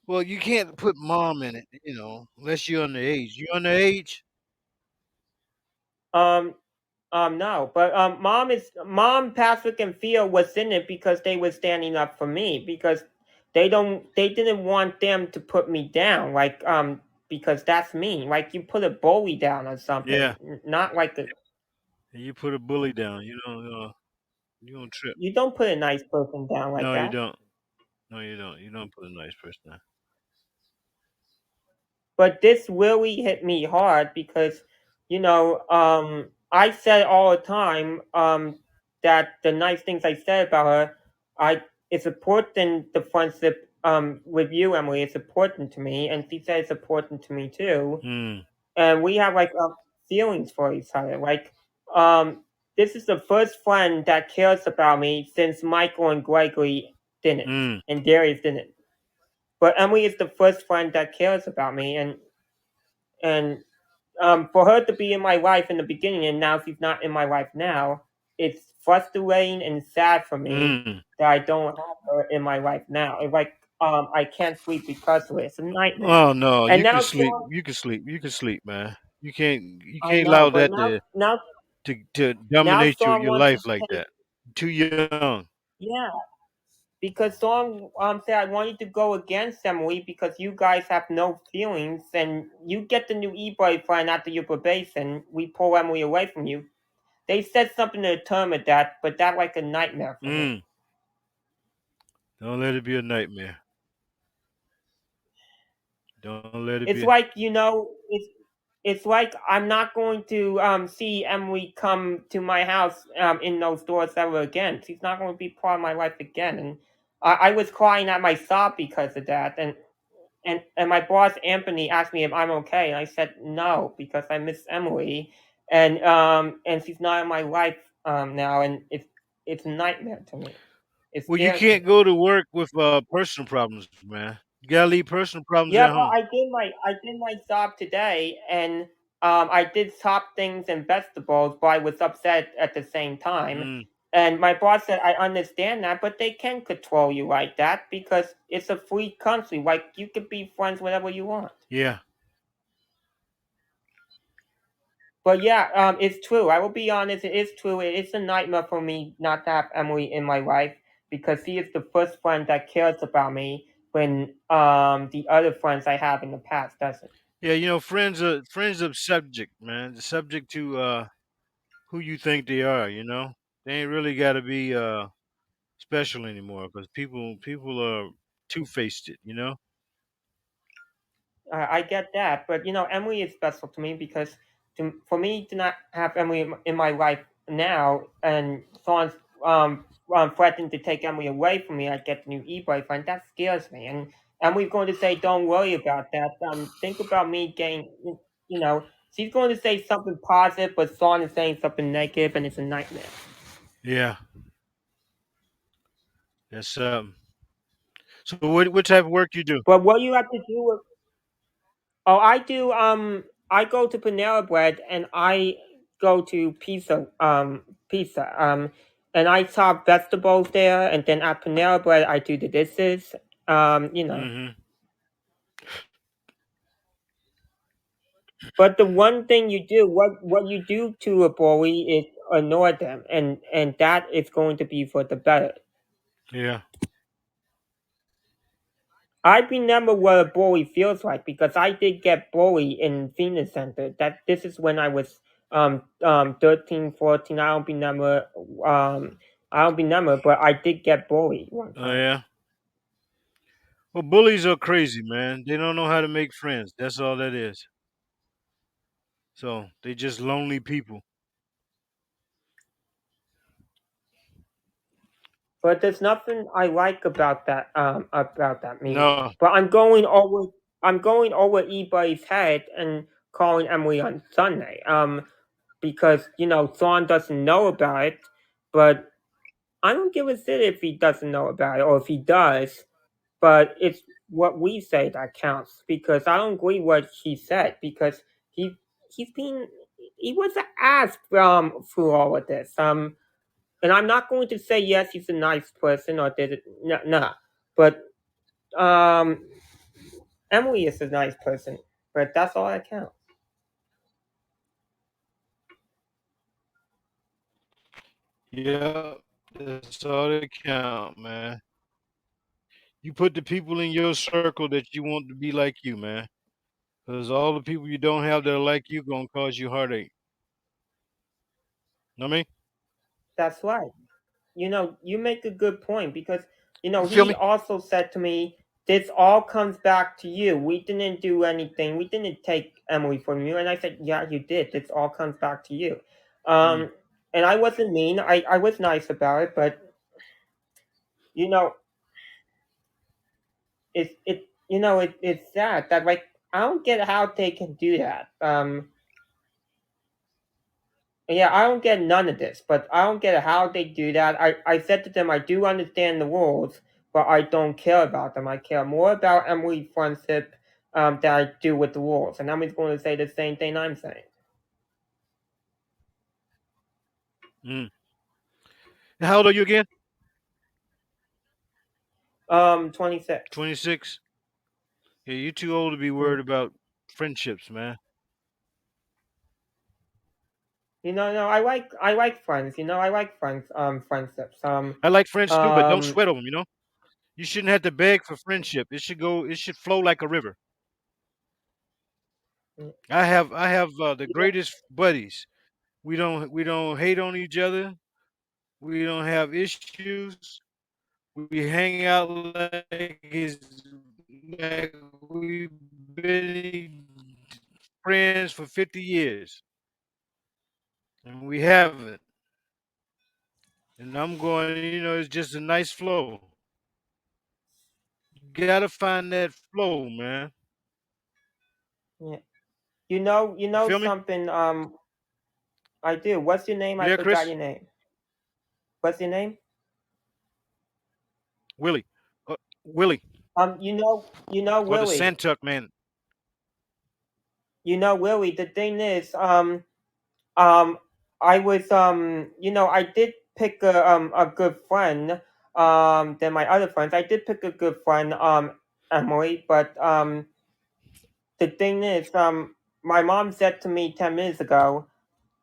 Well, you can't put mom in it, unless you're underage. You underage? Um, no, but mom, Patrick, and Theo was in it because they were standing up for me because they didn't want them to put me down like because that's mean like you put a bully down or something, Yeah. not like a You put a bully down. You don't trip. you don't put a nice person down like No, you that. don't. No, you don't. You don't put a nice person down. But this really hit me hard because, I said all the time that the nice things I said about her, I it's important the friendship with you, Emily. It's important to me, and she said it's important to me too. Hmm. And we have like feelings for each other. Like, um, this is the first friend that cares about me since Michael and Gregory didn't, Hmm. and Darius didn't. But Emily is the first friend that cares about me, and for her to be in my life in the beginning and now she's not in my life now, it's frustrating and sad for me Hmm. that I don't have her in my life now. It's like I can't sleep because of it. It's a nightmare. Oh no, And you can now sleep. Sean, You can sleep. You can sleep, man. You I can't know, allow but that to now dominate Sean your wants to life like take that. Too young. yeah. Because Sean said I want you to go against Emily because you guys have no feelings and you get the new e-boyfriend after your probation. We pull Emily away from you. They said something to the term of that, but that like a nightmare for me. Mm. Don't let it be a nightmare. Don't let it It's be. like it's like I'm not going to see Emily come to my house in those doors ever again. She's not going to be part of my life again, and I was crying at my sob because of that. And my boss Anthony asked me if I'm okay, and I said no because I miss Emily, and she's not in my life now, and it's a nightmare to me. It Well, you scares me. can't go to work with personal problems, man. You gotta leave personal problems Yeah, at but home. I did my job today, and I did chop things and vegetables, but I was upset at the same time. Mm. And my boss said, "I understand that, but they can control you like that because it's a free country. Like you can be friends whenever you want." Yeah. But yeah, it's true. I will be honest. It is true. It's a nightmare for me not to have Emily in my life because she is the first friend that cares about me when the other friends I have in the past doesn't. Yeah, friends are subject, man. The subject to who you think they are, They ain't really gotta be special anymore because people are two-faced it. I get that, but Emily is special to me because for me to not have Emily in my life now, and someone's threatening to take Emily away from me, I get the new e-boyfriend. That scares me, and And we're going to say, don't worry about that. Think about me getting, she's going to say something positive, but Son is saying something negative, and it's a nightmare. Yeah, that's So what type of work you do? But what you have to do with, oh, I do, I go to Panera Bread, and I go to pizza, and I chop vegetables there, and then at Panera Bread, I do the dishes, you know. Hmm. But the one thing you do, what you do to a bully is annoy them, and that is going to be for the better. Yeah. I remember what a bully feels like because I did get bullied in Phoenix Center. That this is when I was 13, 14. I don't remember, but I did get bullied one Oh time. yeah. Well, bullies are crazy, man. They don't know how to make friends. That's all that is. So they just lonely people. But there's nothing I like about that meeting. No. But I'm going over eBay's head and calling Emily on Sunday. Because Thorn doesn't know about it, but I don't give a shit if he doesn't know about it or if he does. But it's what we say that counts because I don't agree what he said because he he's been he was asked through all of this. And I'm not going to say yes, he's a nice person or did it. No. But um, Emily is a nice person. But that's all that counts. Yeah. That's all that count, man. You put the people in your circle that you want to be like you, man. Because all the people you don't have that are like you gonna cause you heartache. Know what I mean? That's right. You make a good point because You feel he me? also said to me, "This all comes back to you. We didn't do anything. We didn't take Emily from you." And I said, "Yeah, you did. This all comes back to you." Mm. And I wasn't mean. I was nice about it, but you know, it's sad that like I don't get how they can do that. Yeah, I don't get none of this, but I don't get how they do that. I said to them, I do understand the rules, but I don't care about them. I care more about Emily's friendship than I do with the rules. And Emily's going to say the same thing I'm saying. Mm. And how old are you again? 26. 26. Yeah, you're too old to be Mm. worried about friendships, man. No, I like friends. I like friendships. I like friends too, but don't Um, sweat them. You shouldn't have to beg for friendship. It should flow like a river. mm, I have the you know, greatest buddies. We don't hate on each other. We don't have issues. We hang out like we've been friends for 50 years, and we haven't. And I'm going, it's just a nice flow. You gotta find that flow, man. yeah. You feel me? Something. I do. What's your name? You I there, forgot Chris? your name. What's your name? Willie. Willie. Or the Willie. Santuck man. Willie. The thing is, um, I was, I did pick a good friend, than my other friends. I did pick a good friend, Emily, but, the thing is, my mom said to me 10 minutes ago,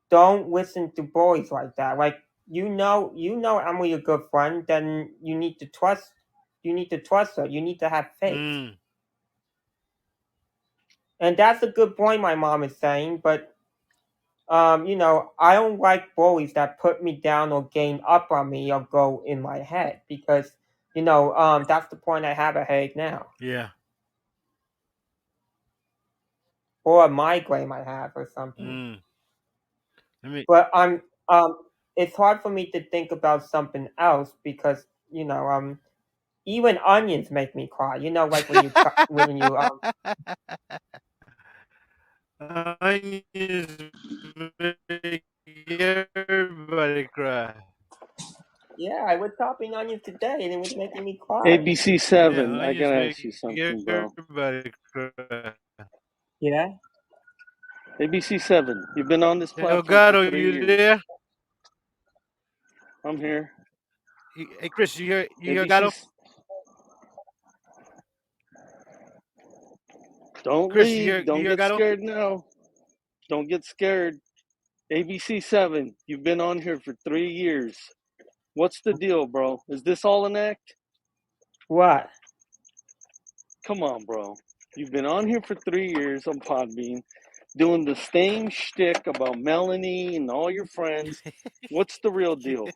don't listen to boys like that. Like, Emily a good friend, then you need to trust her. You need to have faith. Mm, And that's a good point my mom is saying, but I don't like bullies that put me down or gain up on me or go in my head because, that's the point I have a headache now. yeah. Or a migraine I have or something. Mm. Let me. But it's hard for me to think about something else because, Even onions make me cry. You know, like when you Onions make everybody cry. Yeah, I was chopping onions today, and it was making me cry. ABC Yeah, 7, I onions gotta make ask you something, bro. everybody cry. Yeah. ABC 7, you've been on this platform for Elgato, 3 you years. there? I'm here. Hey, Chris, you hear ABC, Gato? don't Chris, leave. Don't you hear get Gato? scared now. Don't get scared. ABC 7, you've been on here for 3 years. What's the deal, bro? Is this all an act? What? Come on, bro. You've been on here for 3 years on Podbean, doing the same shtick about Melanie and all your friends. What's the real deal?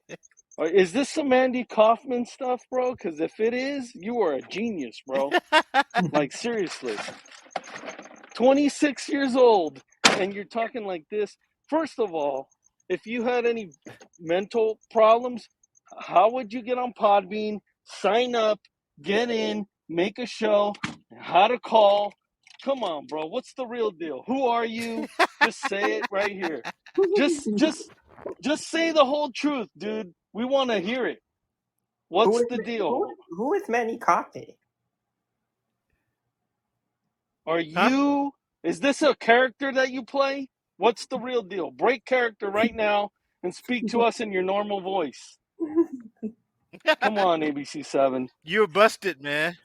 Is this some Andy Kaufman stuff, bro? Because if it is, you are a genius, bro. Like, seriously. 26 years old, and you're talking like this. First of all, if you had any mental problems, how would you get on Podbean, sign up, get in, make a show, how to call? Come on, bro. What's the real deal? Who are you? Just say it right here. Just say the whole truth, dude. We want to hear it. What's the deal? Who is Manny Coffey? Are Huh? you, is this a character that you play? What's the real deal? Break character right now and speak to us in your normal voice. Come on, ABC 7. You're busted, man.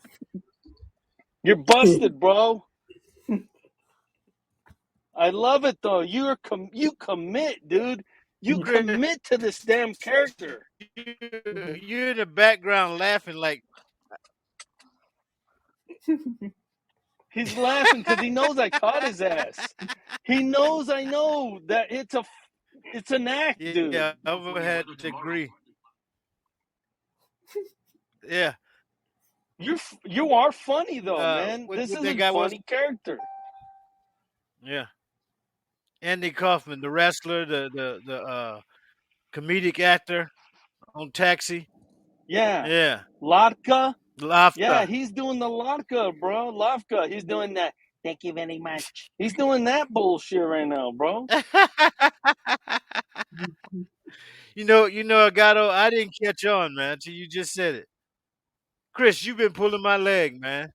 You're busted, bro. I love it though. You commit, dude. You Chris, commit to this damn character. you're in the background laughing like. He's laughing because he knows I caught his ass. He knows I know that it's an act, dude. Yeah, I would have to agree. Yeah. You are funny though, man. What This is that a guy was? funny character. Yeah. Andy Kaufman, the wrestler, the comedic actor on Taxi. Yeah. Yeah. Latka. Laughter. Yeah, he's doing the Latka, bro. Lavka. He's doing that. Thank you very much. He's doing that bullshit right now, bro. Gato, I didn't catch on, man, until you just said it. Chris, you've been pulling my leg, man.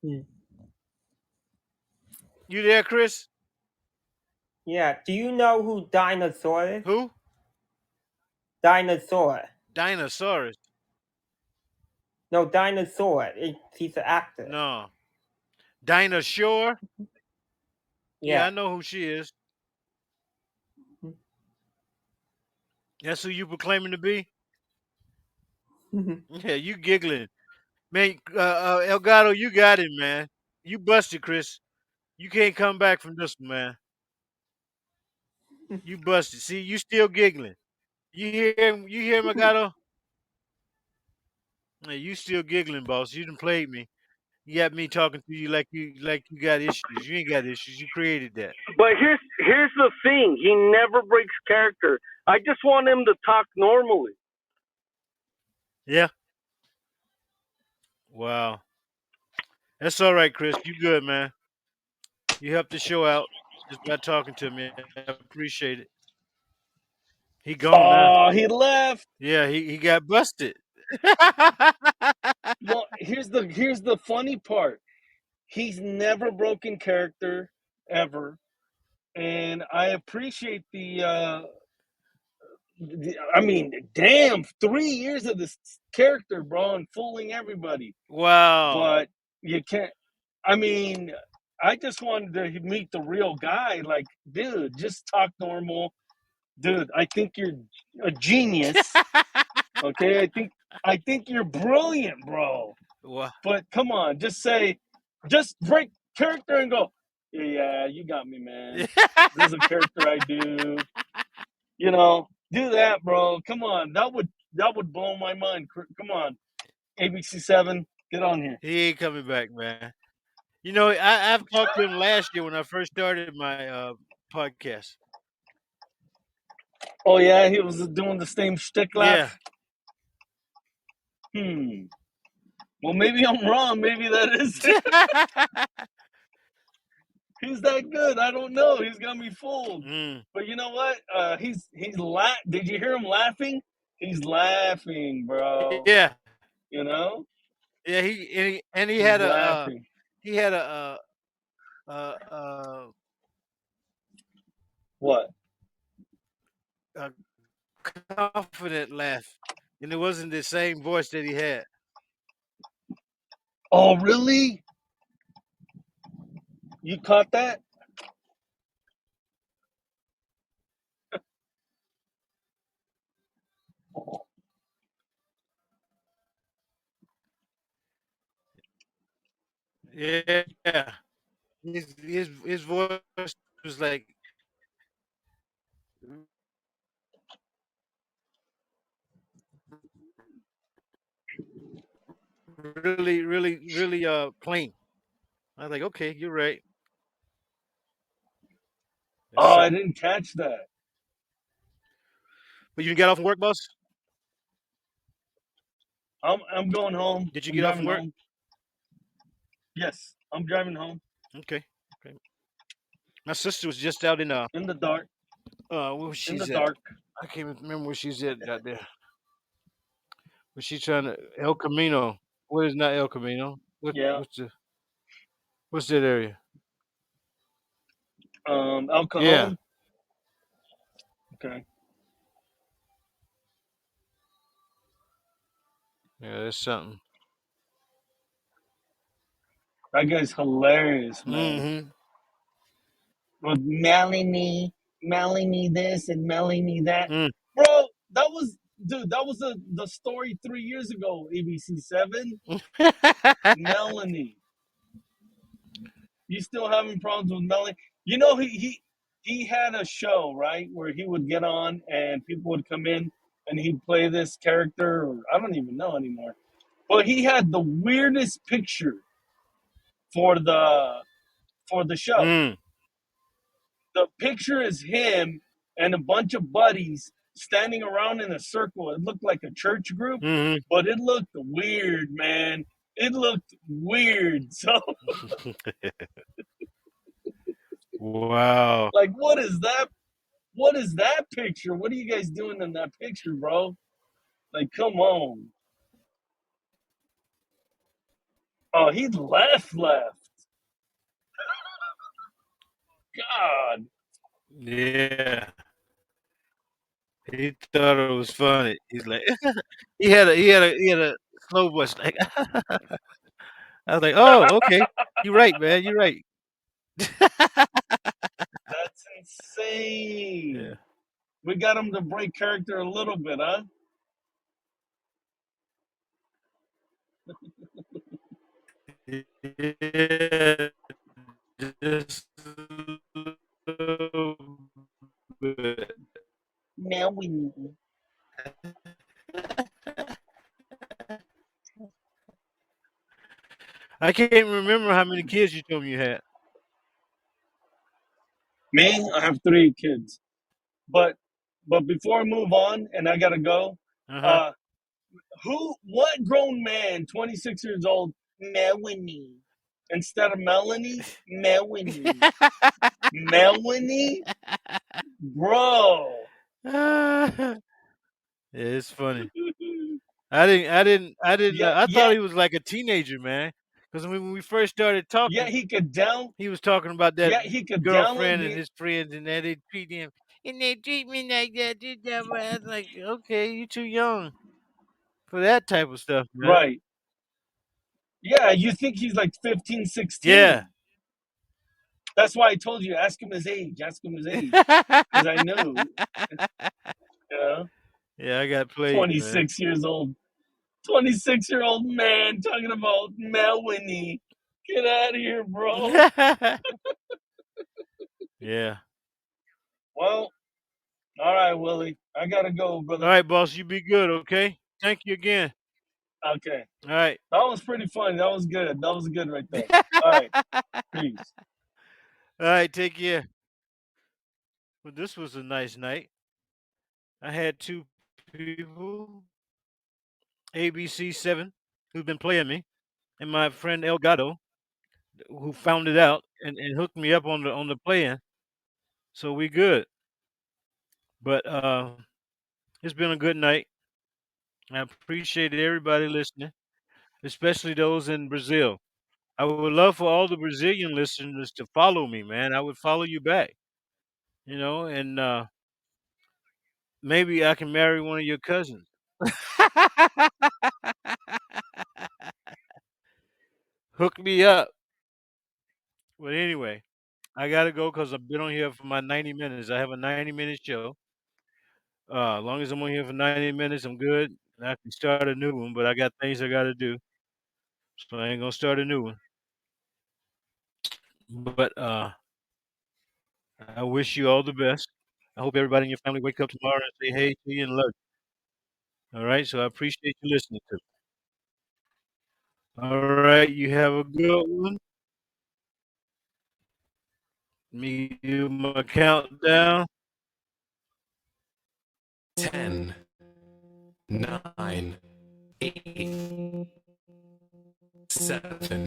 You there, Chris? Yeah. Do you know who Dinosaur is? Who? Dinosaur. Dinosaurus. No, Dinosaur. He's an actor. No. Dinah Shore? Yeah, I Yeah. know who she is. That's who you proclaiming to be? Yeah, you giggling. Man, Elgato, you got it, man. You busted, Chris. You can't come back from this one, man. You busted. See, you still giggling. You hear him, Elgato? Yeah, you still giggling, boss. You done played me. You got me talking to you like you got issues. You ain't got issues. You created that. But here's the thing. He never breaks character. I just want him to talk normally. Yeah. Wow. That's all right, Chris. You good, man. You helped the show out just by talking to me. I appreciate it. He gone now. Oh, he left. Yeah, he got busted. Well, here's the funny part. He's never broken character ever, and I appreciate I mean, damn, 3 years of this character, bro, and fooling everybody. Wow. But you can't. I mean, I just wanted to meet the real guy. Like, dude, just talk normal. Dude, I think you're a genius. Okay, I think you're brilliant, bro. Wow. But come on, just break character and go. Yeah, you got me, man. This is a character I do. Do that, bro. Come on, that would blow my mind. Come on, ABC 7, get on here. He ain't coming back, man. I've talked to him last year when I first started my podcast. Oh yeah, he was doing the same shtick laugh. Yeah. Well, maybe I'm wrong. Maybe that is he's that good. I don't know. He's got me fooled. Mm. But you know what? He's Did you hear him laughing? He's laughing, bro. Yeah, You know, yeah. He he's had laughing. he had uh, uh, What? a confident laugh, and it wasn't the same voice that he had. Oh, really? You caught that? Yeah, his voice was like really plain. I was like, okay, you're right. That's Oh, I something. didn't catch that. But you get off from work, boss? I'm going home. Did you I'm get off from driving work? home. Yes, I'm driving home Okay. Okay. My sister was just out in the dark. where was In the she's at? dark. I can't even remember where she's at out there. Was she trying to El Camino? What is not El Camino? Yeah. What's that area? El Yeah. Cajon. Okay. Yeah, that's something. That guy's hilarious, man. Mm-hmm. With Melanie this and Melanie that. Mm. Bro, that was the story 3 years ago, ABC7. Melanie. You still having problems with Melanie? You know he had a show, right, where he would get on and people would come in and he'd play this character, or I don't even know anymore. But he had the weirdest picture for the show. Mm. The picture is him and a bunch of buddies standing around in a circle. It looked like a church group, Mm-hmm. but it looked weird, man. It looked weird. So, Wow. like, what is that? What is that picture? What are you guys doing in that picture, bro? Like, come on. Oh, he left. God. Yeah. He thought it was funny. He's like he had a slow voice like I was like, oh, okay. You're right, man. You're right. That's insane. Yeah. We got him to break character a little bit, huh? Yeah. Just a little bit. Now we need. I can't remember how many kids you told me you had. Me, I have 3 kids. But before I move on, and I gotta go. Uh-huh. Uh, what grown man, 26 years old, Melanie, instead of Melanie, Melanie, Melanie, bro. Yeah, it's funny. Yeah, I thought yeah, he was like a teenager, man. Because when we first started yeah. talking, he was talking about that He could download girlfriend and me. his friends and that they treat him and they treat me like that. I was like, okay, you too young for that type of stuff, man. Right. Yeah, you think he's like 15, 16. Yeah. That's why I told you, ask him his age. Ask him his age. Because I knew, you know, Yeah, I got played, man. 26 years old. 26-year-old man talking about Melanie. Get out of here, bro. Yeah. Well, all right, Willie. I got to go, All brother. right, boss, you be good, okay? Thank you again. Okay. All right. That was pretty funny. That was good. That was good right there. All right. Peace. All right, take care. Well, this was a nice night. I had two people, ABC7, who've been playing me. and my friend Elgato, who found it out and hooked me up on the plan. So we good. But it's been a good night. I appreciate everybody listening, especially those in Brazil. I would love for all the Brazilian listeners to follow me, man. I would follow you back, and maybe I can marry one of your cousins. Hook me up. But anyway, I gotta go because I've been on here for my 90 minutes. I have a 90-minute show. As long as I'm on here for 90 minutes, I'm good. I can start a new one, but I got things I gotta do, so I ain't gonna start a new one. But I wish you all the best. I hope everybody in your family wake up tomorrow and say hey to you and love you. All right, so I appreciate you listening to me. All right, you have a good one. Me do my countdown. 10, 9, 8, 7.